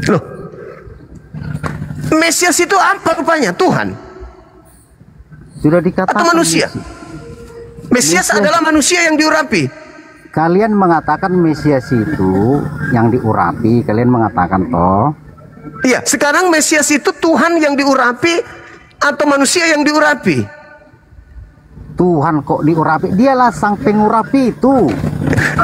[SPEAKER 2] Loh, Mesias itu apa rupanya? Tuhan
[SPEAKER 4] Sudah dikatakan
[SPEAKER 2] atau manusia? Mesias adalah manusia yang diurapi.
[SPEAKER 4] Kalian mengatakan Mesias itu yang diurapi. Kalian mengatakan toh.
[SPEAKER 2] Iya, sekarang Mesias itu Tuhan yang diurapi atau manusia yang diurapi?
[SPEAKER 4] Tuhan kok diurapi? Dialah sang pengurapi itu.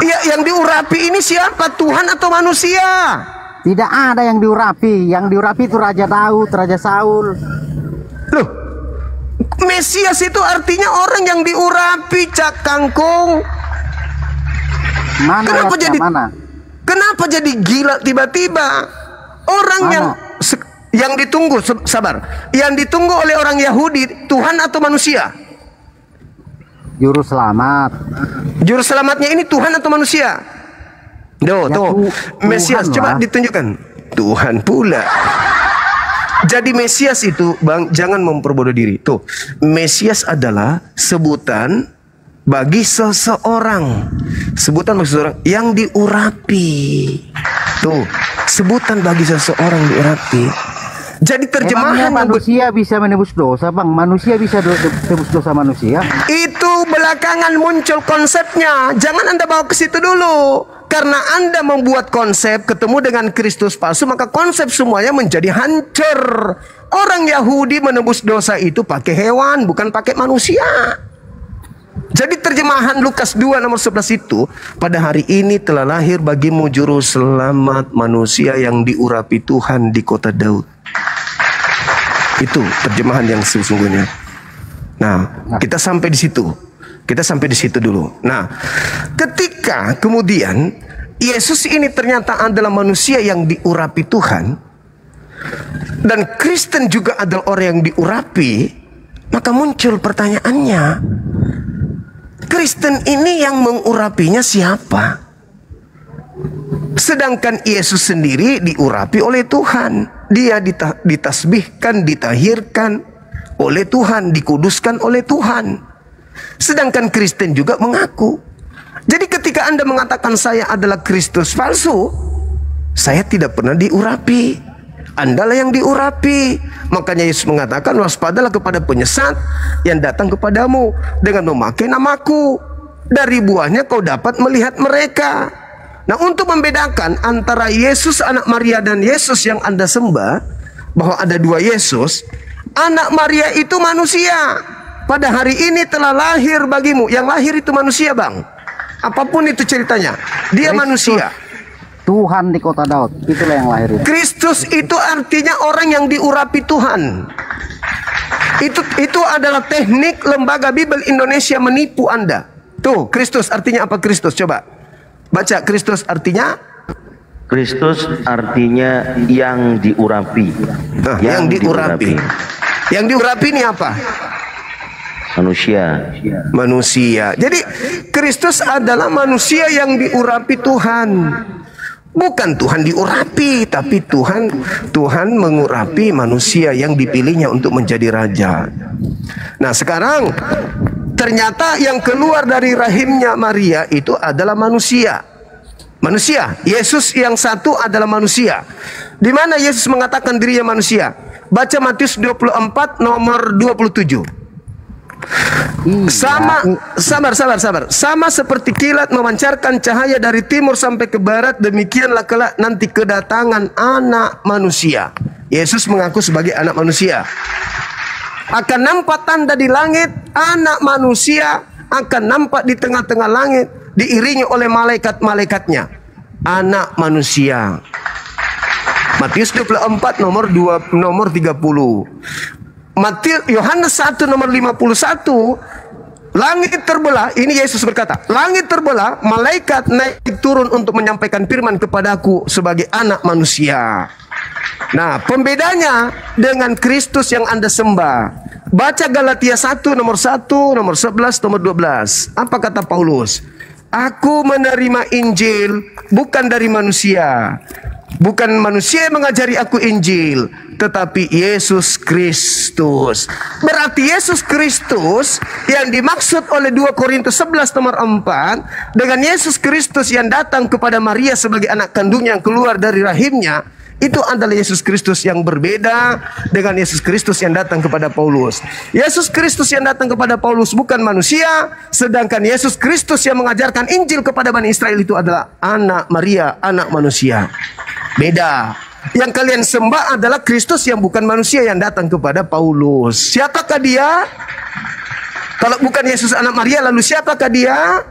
[SPEAKER 2] Iya, yang diurapi ini siapa? Tuhan atau manusia?
[SPEAKER 4] Tidak ada yang diurapi. Yang diurapi itu Raja Daud, Raja Saul.
[SPEAKER 2] Loh, Mesias itu artinya orang yang diurapi, Cak Kangkung.
[SPEAKER 4] Mana
[SPEAKER 2] Kenapa
[SPEAKER 4] ayatnya,
[SPEAKER 2] jadi
[SPEAKER 4] mana?
[SPEAKER 2] Kenapa jadi gila tiba-tiba? Orang
[SPEAKER 4] Mana?
[SPEAKER 2] yang ditunggu, sabar. Yang ditunggu oleh orang Yahudi, Tuhan atau manusia?
[SPEAKER 4] Juru selamat.
[SPEAKER 2] Juru selamatnya ini Tuhan atau manusia? Tuh,
[SPEAKER 4] Ya,
[SPEAKER 2] tuh. Mesias,
[SPEAKER 4] Tuhan
[SPEAKER 2] coba
[SPEAKER 4] lah.
[SPEAKER 2] ditunjukkan. Tuhan pula. Jadi Mesias itu, Bang, jangan memperbodoh diri. Tuh, Mesias adalah sebutan bagi seseorang. Sebutan bagi seseorang yang diurapi. Tuh, sebutan bagi seseorang diurapi. Jadi terjemahan
[SPEAKER 4] Emangnya manusia bisa menebus dosa, Bang? Manusia bisa tebus dosa manusia?
[SPEAKER 2] itu belakangan muncul konsepnya. Jangan Anda bawa ke situ dulu. Karena Anda membuat konsep ketemu dengan Kristus palsu, maka konsep semuanya menjadi hancur. Orang Yahudi menebus dosa itu pakai hewan, bukan pakai manusia. Jadi terjemahan Lukas 2 nomor 11 itu, pada hari ini telah lahir bagimu juru selamat manusia yang diurapi Tuhan di kota Daud. Itu terjemahan yang sesungguhnya. Nah, kita sampai di situ. Kita sampai di situ dulu. Nah, ketika kemudian Yesus ini ternyata adalah manusia yang diurapi Tuhan, dan Kristen juga adalah orang yang diurapi, maka muncul pertanyaannya, Kristen ini yang mengurapinya siapa? Sedangkan Yesus sendiri diurapi oleh Tuhan. Dia ditasbihkan, ditahirkan oleh Tuhan, dikuduskan oleh Tuhan. Sedangkan Kristen juga mengaku. Jadi ketika Anda mengatakan saya adalah Kristus palsu, saya tidak pernah diurapi. Andalah yang diurapi. Makanya Yesus mengatakan, waspadalah kepada penyesat yang datang kepadamu dengan memakai namaku. Dari buahnya kau dapat melihat mereka. Nah, untuk membedakan antara Yesus anak Maria dan Yesus yang Anda sembah, bahwa ada dua Yesus, anak Maria itu manusia. Pada hari ini telah lahir bagimu. Yang lahir itu manusia, Bang. Apapun itu ceritanya, dia
[SPEAKER 4] Kristus,
[SPEAKER 2] manusia.
[SPEAKER 4] Tuhan di kota Daud, itulah yang lahir itu.
[SPEAKER 2] Kristus itu artinya orang yang diurapi Tuhan. Itu adalah teknik lembaga Bible Indonesia menipu Anda. Tuh, Kristus artinya apa? Kristus, coba baca. Kristus artinya,
[SPEAKER 3] Kristus artinya yang diurapi.
[SPEAKER 2] nah, yang diurapi. Yang diurapi ini apa?
[SPEAKER 3] Manusia.
[SPEAKER 2] Manusia. Jadi Kristus adalah manusia yang diurapi Tuhan. Bukan Tuhan diurapi, tapi Tuhan mengurapi manusia yang dipilihnya untuk menjadi raja. Nah, sekarang ternyata yang keluar dari rahimnya Maria itu adalah manusia. Manusia. Yesus yang satu adalah manusia. Di mana Yesus mengatakan dirinya manusia? Baca Matius 24 nomor 27. Sama seperti kilat memancarkan cahaya dari timur sampai ke barat, demikianlah kelak nanti kedatangan anak manusia. Yesus mengaku sebagai anak manusia. Akan nampak tanda di langit, anak manusia akan nampak di tengah-tengah langit, diiringi oleh malaikat-malaikatnya. Anak manusia. Matius 24 nomor 30. Yohanes 1 nomor 51, langit terbelah. Ini Yesus berkata, langit terbelah, malaikat naik turun untuk menyampaikan firman kepadaku sebagai anak manusia. Nah, pembedanya dengan Kristus yang Anda sembah, baca Galatia 1 nomor 1, nomor 11, nomor 12. Apa kata Paulus? Aku menerima Injil bukan dari manusia. Bukan manusia yang mengajari aku Injil, tetapi Yesus Kristus. Berarti Yesus Kristus yang dimaksud oleh 2 Korintus 11 nomor 4 dengan Yesus Kristus yang datang kepada Maria sebagai anak kandungnya yang keluar dari rahimnya, itu adalah Yesus Kristus yang berbeda dengan Yesus Kristus yang datang kepada Paulus. Yesus Kristus yang datang kepada Paulus bukan manusia, sedangkan Yesus Kristus yang mengajarkan Injil kepada Bani Israel itu adalah anak Maria, anak manusia. Beda. Yang kalian sembah adalah Kristus yang bukan manusia yang datang kepada Paulus. Siapakah dia? Kalau bukan Yesus anak Maria, lalu siapakah dia?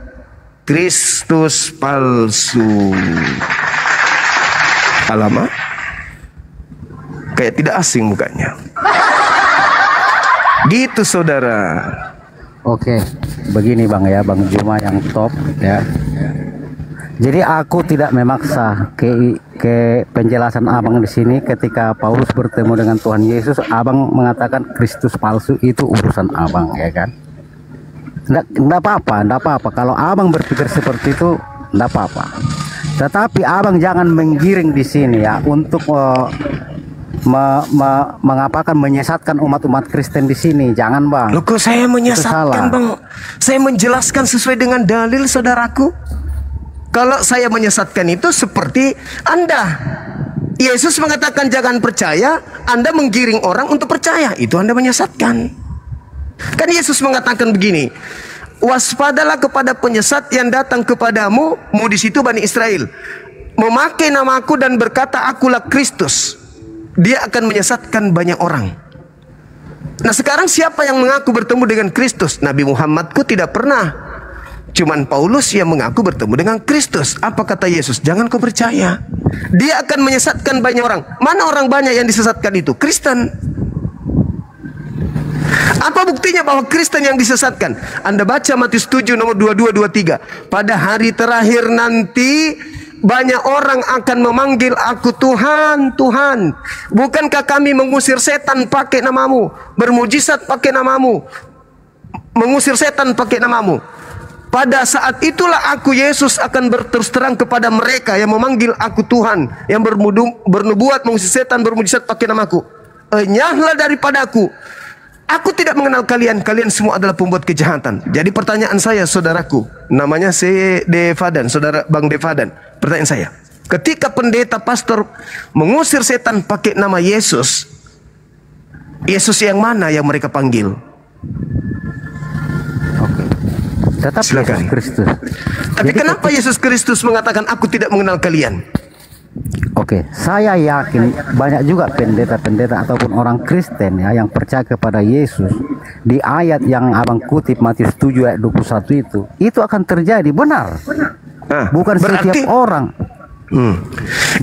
[SPEAKER 2] Kristus palsu. Alamak, kayak tidak asing mukanya. Gitu saudara.
[SPEAKER 4] Oke, begini Bang ya, Bang Juma yang top ya. Jadi aku tidak memaksa ke penjelasan Abang di sini ketika Paulus bertemu dengan Tuhan Yesus, Abang mengatakan Kristus palsu, itu urusan Abang ya kan. Enggak apa-apa kalau Abang berpikir seperti itu, enggak apa-apa. Tetapi Abang jangan menggiring di sini ya untuk mengapakan menyesatkan umat-umat Kristen di sini. Jangan Bang.
[SPEAKER 2] Loh, kok saya menyesatkan Bang? Saya menjelaskan sesuai dengan dalil saudaraku. Kalau saya menyesatkan itu seperti Anda. Yesus mengatakan jangan percaya, Anda menggiring orang untuk percaya, itu Anda menyesatkan. Kan Yesus mengatakan begini, waspadalah kepada penyesat yang datang kepadamu, di situ Bani Israel, memakai namaku dan berkata akulah Kristus. Dia akan menyesatkan banyak orang. Nah, sekarang siapa yang mengaku bertemu dengan Kristus? Nabi Muhammadku tidak pernah. Cuman Paulus yang mengaku bertemu dengan Kristus. Apa kata Yesus? Jangan kau percaya. Dia akan menyesatkan banyak orang. Mana orang banyak yang disesatkan itu? Kristen. Apa buktinya bahwa Kristen yang disesatkan? Anda baca Matius 7 nomor 22, 23. Pada hari terakhir nanti banyak orang akan memanggil aku Tuhan, Tuhan. Bukankah kami mengusir setan pakai namamu, bermujizat pakai namamu, mengusir setan pakai namamu? Pada saat itulah aku Yesus akan berterus terang kepada mereka yang memanggil aku Tuhan, yang bernubuat, mengusir setan, bermujizat pakai namaku. Enyahlah daripadaku. Aku tidak mengenal kalian. Kalian semua adalah pembuat kejahatan. Jadi pertanyaan saya saudaraku, namanya Devadan, saudara Bang Devadan. Pertanyaan saya, Ketika pendeta pastor mengusir setan pakai nama Yesus, Yesus yang mana yang mereka panggil?
[SPEAKER 4] Oke. Tetap
[SPEAKER 2] Silakan.
[SPEAKER 4] Yesus Kristus.
[SPEAKER 2] Tapi
[SPEAKER 4] Jadi
[SPEAKER 2] kenapa Yesus Kristus mengatakan aku tidak mengenal kalian?
[SPEAKER 4] Oke, saya yakin banyak juga pendeta-pendeta ataupun orang Kristen ya yang percaya kepada Yesus. Di ayat yang abang kutip Matius 7 ayat 21 itu akan terjadi, benar.
[SPEAKER 2] Nah,
[SPEAKER 4] Bukan
[SPEAKER 2] berarti
[SPEAKER 4] setiap orang.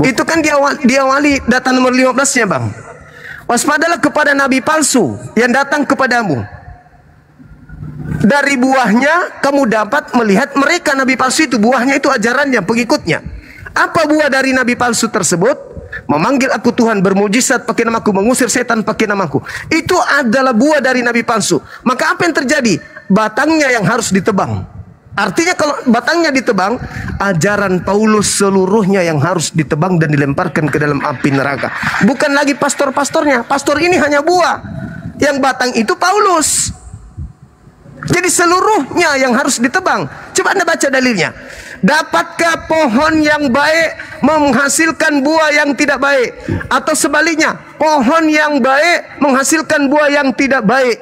[SPEAKER 2] itu kan diawali data nomor 15-nya, Bang. Waspadalah kepada nabi palsu yang datang kepadamu. Dari buahnya kamu dapat melihat mereka nabi palsu itu, buahnya itu ajarannya, pengikutnya. Apa buah dari nabi palsu tersebut? Memanggil aku Tuhan, bermujizat pakai namaku, mengusir setan pakai namaku. Itu adalah buah dari nabi palsu. Maka apa yang terjadi? Batangnya yang harus ditebang. Artinya kalau batangnya ditebang, ajaran Paulus seluruhnya yang harus ditebang dan dilemparkan ke dalam api neraka. Bukan lagi pastor-pastornya. Pastor ini hanya buah. Yang batang itu Paulus. Jadi seluruhnya yang harus ditebang. Coba Anda baca dalilnya. Dapatkah pohon yang baik menghasilkan buah yang tidak baik? Atau sebaliknya, pohon yang baik menghasilkan buah yang tidak baik?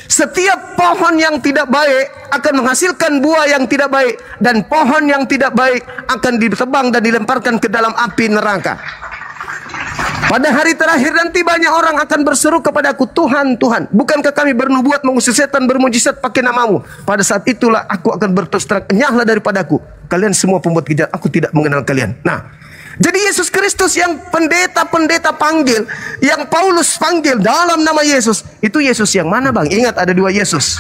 [SPEAKER 2] Setiap pohon yang tidak baik akan menghasilkan buah yang tidak baik, dan pohon yang tidak baik akan ditebang dan dilemparkan ke dalam api neraka. Pada hari terakhir nanti banyak orang akan berseru kepadaku, Tuhan, Tuhan, bukankah kami bernubuat mengusir setan, bermujizat pakai namamu? Pada saat itulah aku akan berterus terang, enyahlah daripadaku, kalian semua pembuat kejahatan, aku tidak mengenal kalian. Nah, jadi Yesus Kristus yang pendeta-pendeta panggil, yang Paulus panggil dalam nama Yesus, itu Yesus yang mana, Bang? Ingat ada dua Yesus.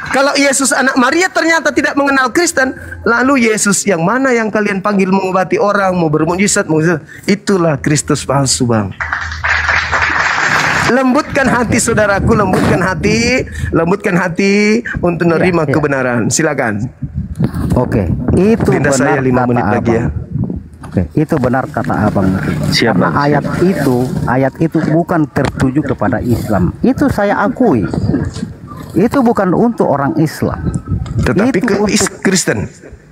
[SPEAKER 2] Kalau Yesus anak Maria ternyata tidak mengenal Kristen, lalu Yesus yang mana yang kalian panggil mengobati orang, mau bermujizat, itulah Kristus palsu, Bang. Lembutkan hati saudaraku, lembutkan hati untuk menerima kebenaran. Silakan.
[SPEAKER 4] Oke, itu
[SPEAKER 2] Tindak
[SPEAKER 4] benar
[SPEAKER 2] saya 5
[SPEAKER 4] kata
[SPEAKER 2] menit lagi ya.
[SPEAKER 4] abang. Oke, itu benar kata abang.
[SPEAKER 3] Siap,
[SPEAKER 4] Karena
[SPEAKER 3] Bang.
[SPEAKER 4] ayat itu bukan tertuju kepada Islam. Itu saya akui. Itu bukan untuk orang Islam.
[SPEAKER 2] Tetapi
[SPEAKER 4] Itu
[SPEAKER 2] ke
[SPEAKER 4] untuk-
[SPEAKER 2] Kristen.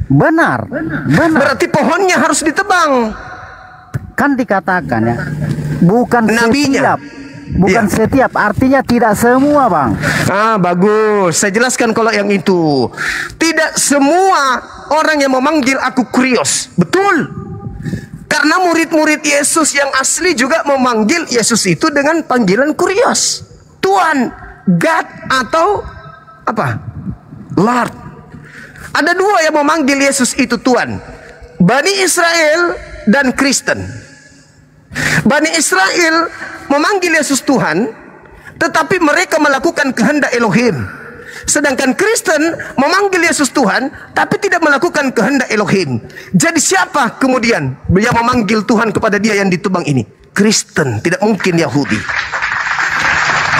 [SPEAKER 4] Benar.
[SPEAKER 2] Berarti pohonnya harus ditebang.
[SPEAKER 4] Kan dikatakan ya, bukan
[SPEAKER 2] Nabinya.
[SPEAKER 4] setiap. Bukan
[SPEAKER 2] Iya.
[SPEAKER 4] setiap, artinya tidak semua, Bang.
[SPEAKER 2] Ah, bagus. Saya jelaskan kalau yang itu. Tidak semua orang yang memanggil aku Kurios. Betul. Karena murid-murid Yesus yang asli juga memanggil Yesus itu dengan panggilan Kurios. Tuhan, God, atau apa? Lord. Ada dua yang memanggil Yesus itu Tuhan. Bani Israel dan Kristen. Bani Israel memanggil Yesus Tuhan, tetapi mereka melakukan kehendak Elohim. Sedangkan Kristen memanggil Yesus Tuhan, tapi tidak melakukan kehendak Elohim. Jadi siapa kemudian yang memanggil Tuhan kepada dia yang ditebang ini? Kristen, tidak mungkin Yahudi.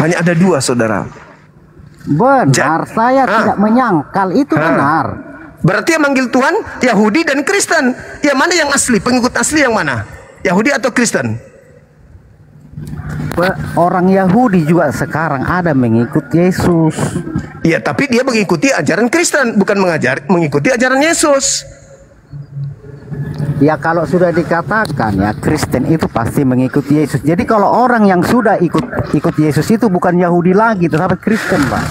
[SPEAKER 2] Hanya ada dua, saudara.
[SPEAKER 4] Benar, saya tidak menyangkal itu benar.
[SPEAKER 2] Berarti yang manggil Tuhan Yahudi dan Kristen. Yang mana yang asli? Pengikut asli yang mana? Yahudi atau Kristen?
[SPEAKER 4] Orang Yahudi juga sekarang ada mengikut Yesus.
[SPEAKER 2] Ya, tapi dia mengikuti ajaran Kristen, bukan mengikuti ajaran Yesus.
[SPEAKER 4] Ya kalau sudah dikatakan ya Kristen itu pasti mengikuti Yesus. Jadi kalau orang yang sudah ikut Yesus itu bukan Yahudi lagi, tetapi Kristen, Pak.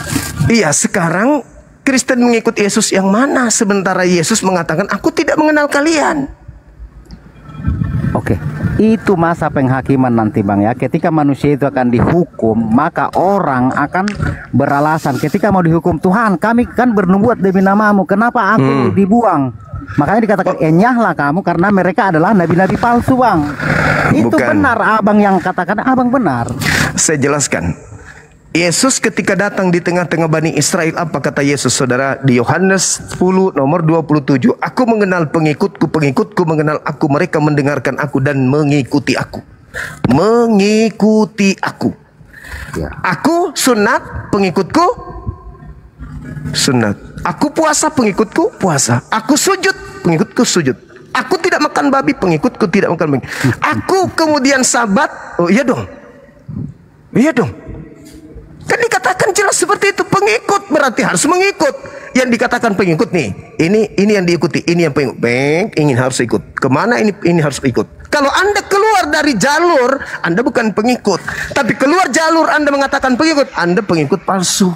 [SPEAKER 2] Iya, sekarang Kristen mengikut Yesus yang mana? Sementara Yesus mengatakan, aku tidak mengenal kalian.
[SPEAKER 4] Oke, itu masa penghakiman nanti, Bang ya. Ketika manusia itu akan dihukum, maka orang akan beralasan ketika mau dihukum, Tuhan, kami kan bernubuat demi namamu, kenapa aku dibuang? Makanya dikatakan enyahlah kamu karena mereka adalah nabi-nabi palsu, Bang. Itu
[SPEAKER 2] Bukan.
[SPEAKER 4] benar abang yang katakan, abang benar.
[SPEAKER 2] Saya jelaskan. Yesus ketika datang di tengah-tengah Bani Israel, apa kata Yesus, saudara? Di Yohanes 10 nomor 27. Aku mengenal pengikutku, pengikutku mengenal aku. Mereka mendengarkan aku dan mengikuti aku. Mengikuti aku.
[SPEAKER 4] Ya.
[SPEAKER 2] Aku sunat, pengikutku sunat. Aku puasa, pengikutku puasa. Aku sujud, pengikutku sujud. Aku tidak makan babi, pengikutku tidak makan babi. Aku kemudian sabat. Oh iya dong. Iya dong. Kan dikatakan jelas seperti itu. Pengikut berarti harus mengikut. yang dikatakan pengikut nih. Ini yang diikuti, ini yang pengikut. Ingin harus ikut. Kemana ini harus ikut. Kalau Anda keluar dari jalur, Anda bukan pengikut. Tapi keluar jalur Anda mengatakan pengikut, Anda pengikut palsu.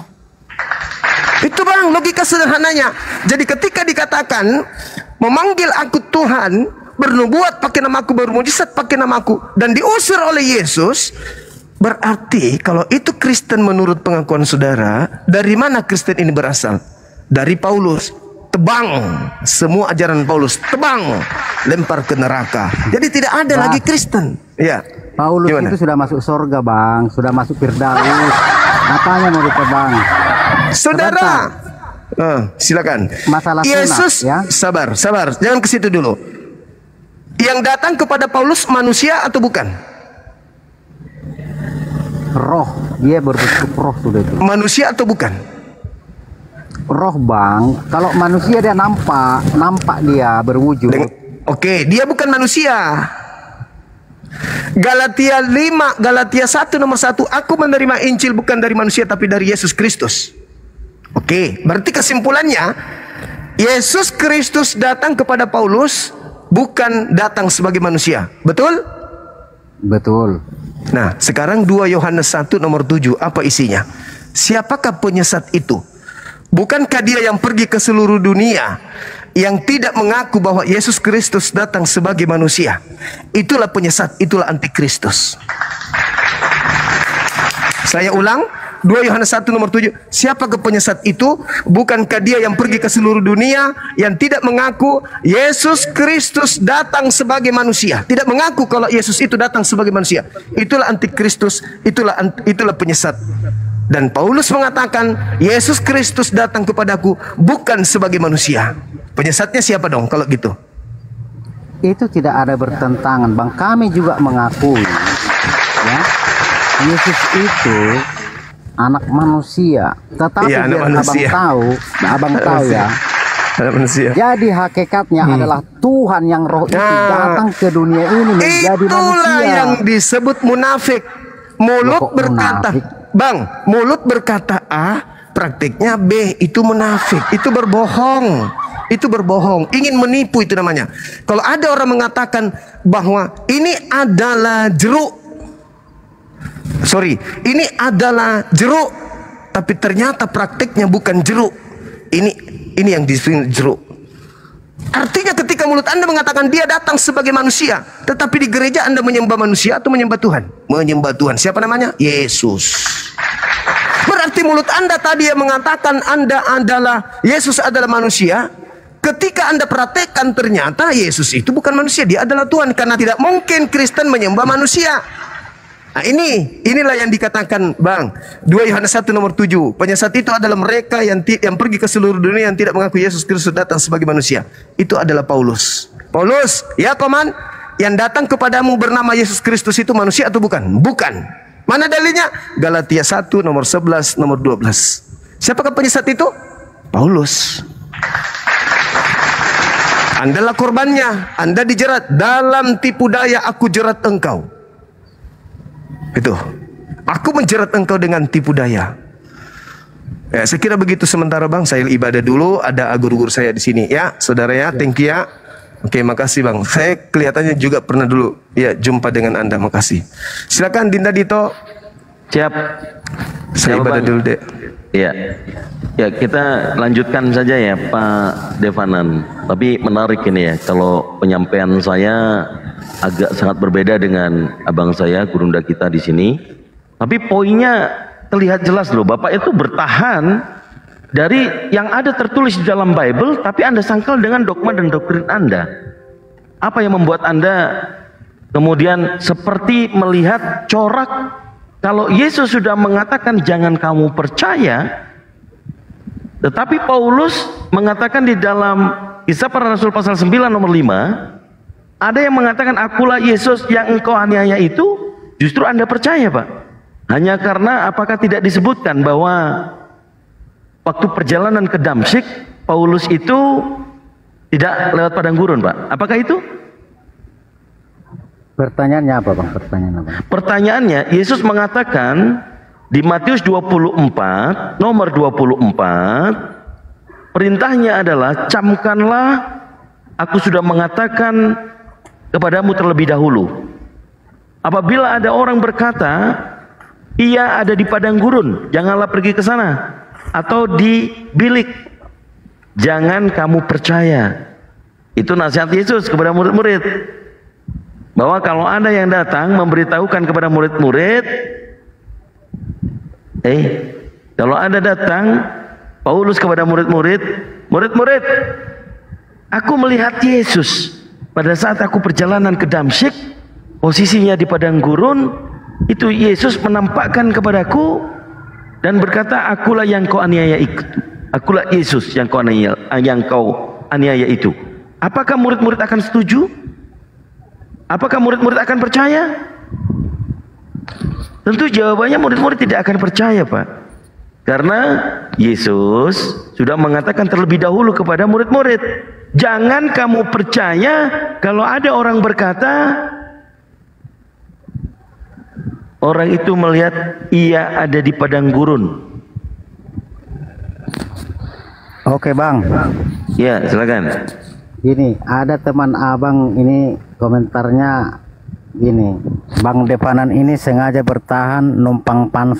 [SPEAKER 2] Itu bang, logika sederhananya. Jadi ketika dikatakan memanggil aku Tuhan, bernubuat pakai namaku, bermujizat pakai namaku, dan diusir oleh Yesus, berarti kalau itu Kristen menurut pengakuan saudara, dari mana Kristen ini berasal? Dari Paulus. Tebang semua ajaran Paulus, tebang, lempar ke neraka. Jadi tidak ada lagi Kristen. Ya.
[SPEAKER 4] Paulus
[SPEAKER 2] Gimana?
[SPEAKER 4] itu sudah masuk surga bang, sudah masuk Firdaus. Apanya mau ditebang?
[SPEAKER 2] Saudara, silakan.
[SPEAKER 4] Masalah
[SPEAKER 2] Yesus,
[SPEAKER 4] sunat, ya.
[SPEAKER 2] sabar, jangan ke situ dulu. Yang datang kepada Paulus manusia atau bukan?
[SPEAKER 4] Roh, dia berbentuk roh sudah itu.
[SPEAKER 2] Manusia atau bukan?
[SPEAKER 4] Roh bang, kalau manusia dia nampak dia berwujud.
[SPEAKER 2] Oke, dia bukan manusia. Galatia 5, Galatia 1 nomor 1, aku menerima Injil bukan dari manusia tapi dari Yesus Kristus. Oke, berarti kesimpulannya Yesus Kristus datang kepada Paulus bukan datang sebagai manusia. Betul?
[SPEAKER 4] Betul.
[SPEAKER 2] Nah, sekarang 2 Yohanes 1 nomor 7, apa isinya? Siapakah penyesat itu? Bukankah dia yang pergi ke seluruh dunia, yang tidak mengaku bahwa Yesus Kristus datang sebagai manusia? Itulah penyesat, itulah antikristus. Saya ulang, 2 Yohanes 1 nomor 7. Siapakah penyesat itu? Bukankah dia yang pergi ke seluruh dunia, yang tidak mengaku Yesus Kristus datang sebagai manusia? Tidak mengaku kalau Yesus itu datang sebagai manusia. Itulah antikristus, itulah penyesat. Dan Paulus mengatakan Yesus Kristus datang kepadaku bukan sebagai manusia. Penyesatnya siapa dong kalau gitu?
[SPEAKER 4] Itu tidak ada bertentangan bang. Kami juga mengakui ya, Yesus itu anak manusia. Tetapi
[SPEAKER 2] Iya, anak
[SPEAKER 4] biar
[SPEAKER 2] manusia.
[SPEAKER 4] abang tahu ya.
[SPEAKER 2] Anak manusia.
[SPEAKER 4] Jadi hakikatnya adalah Tuhan yang roh itu datang ke dunia ini menjadi
[SPEAKER 2] Itulah
[SPEAKER 4] manusia.
[SPEAKER 2] yang disebut munafik. Mulut
[SPEAKER 4] Kok
[SPEAKER 2] berkata,
[SPEAKER 4] munafik?
[SPEAKER 2] Bang, mulut berkata A, praktiknya B, itu munafik, itu berbohong. Itu berbohong, ingin menipu itu namanya. Kalau ada orang mengatakan bahwa ini adalah jeruk, ini adalah jeruk, tapi ternyata praktiknya bukan jeruk. Ini yang disebut jeruk. Artinya ketika mulut Anda mengatakan dia datang sebagai manusia, tetapi di gereja Anda menyembah manusia atau menyembah Tuhan? Menyembah Tuhan. Siapa namanya? Yesus. Berarti mulut Anda tadi yang mengatakan Anda adalah, Yesus adalah manusia. Ketika Anda praktekkan ternyata Yesus itu bukan manusia, dia adalah Tuhan. Karena tidak mungkin Kristen menyembah manusia. Nah inilah yang dikatakan bang 2 Yohanes 1 nomor 7. Penyesat itu adalah mereka yang pergi ke seluruh dunia yang tidak mengaku Yesus Kristus datang sebagai manusia. Itu adalah Paulus. Paulus, ya paman, yang datang kepadamu bernama Yesus Kristus itu manusia atau bukan? Bukan. Mana dalilnya? Galatia 1 nomor 11 nomor 12. Siapakah penyesat itu? Paulus. Andalah korbannya, Anda dijerat, dalam tipu daya aku jerat engkau. Itu, aku menjerat engkau dengan tipu daya. Ya, saya kira begitu sementara bang. Saya ibadah dulu. Ada guru-guru saya di sini. Ya, saudara ya, thank you ya. Oke, makasih bang. Saya kelihatannya juga pernah dulu ya jumpa dengan Anda. Makasih. Silakan Dinda Dito.
[SPEAKER 3] Siap.
[SPEAKER 2] Saya
[SPEAKER 3] Siap,
[SPEAKER 2] ibadah
[SPEAKER 3] Bang.
[SPEAKER 2] dulu deh.
[SPEAKER 3] Ya, ya kita lanjutkan saja ya Pak Devanan. Tapi menarik ini ya, kalau penyampaian saya agak sangat berbeda dengan abang saya, gurunda kita di sini. Tapi poinnya terlihat jelas loh, Bapak itu bertahan dari yang ada tertulis di dalam Bible, tapi Anda sangkal dengan dogma dan doktrin Anda. Apa yang membuat Anda kemudian seperti melihat corak? Kalau Yesus sudah mengatakan jangan kamu percaya, tetapi Paulus mengatakan di dalam Kisah Para Rasul pasal 9 nomor 5, ada yang mengatakan akulah Yesus yang engkau aniaya itu, justru Anda percaya Pak. Hanya karena apakah tidak disebutkan bahwa waktu perjalanan ke Damsyik, Paulus itu tidak lewat padang gurun Pak. Apakah itu?
[SPEAKER 4] Pertanyaannya apa bang? Pertanyaan apa?
[SPEAKER 3] Pertanyaannya, Yesus mengatakan di Matius 24 nomor 24, Perintahnya adalah, camkanlah, aku sudah mengatakan kepadamu terlebih dahulu. Apabila ada orang berkata, ia ada di padang gurun, janganlah pergi ke sana, atau di bilik, jangan kamu percaya. Itu nasihat Yesus kepada murid-murid, bahwa kalau ada yang datang memberitahukan kepada murid-murid, kalau ada datang Paulus kepada murid-murid, murid-murid, aku melihat Yesus pada saat aku perjalanan ke Damsyik, posisinya di padang gurun, itu Yesus menampakkan kepadaku dan berkata, akulah yang kau aniaya itu. Akulah Yesus yang kau aniaya itu. Apakah murid-murid akan setuju? Apakah murid-murid akan percaya? Tentu jawabannya murid-murid tidak akan percaya, Pak. Karena Yesus sudah mengatakan terlebih dahulu kepada murid-murid, jangan kamu percaya kalau ada orang berkata, orang itu melihat ia ada di padang gurun.
[SPEAKER 4] Oke Bang,
[SPEAKER 3] Ya, silakan.
[SPEAKER 4] gini, ada teman abang ini komentarnya gini, Bang Devanan ini sengaja bertahan numpang pansos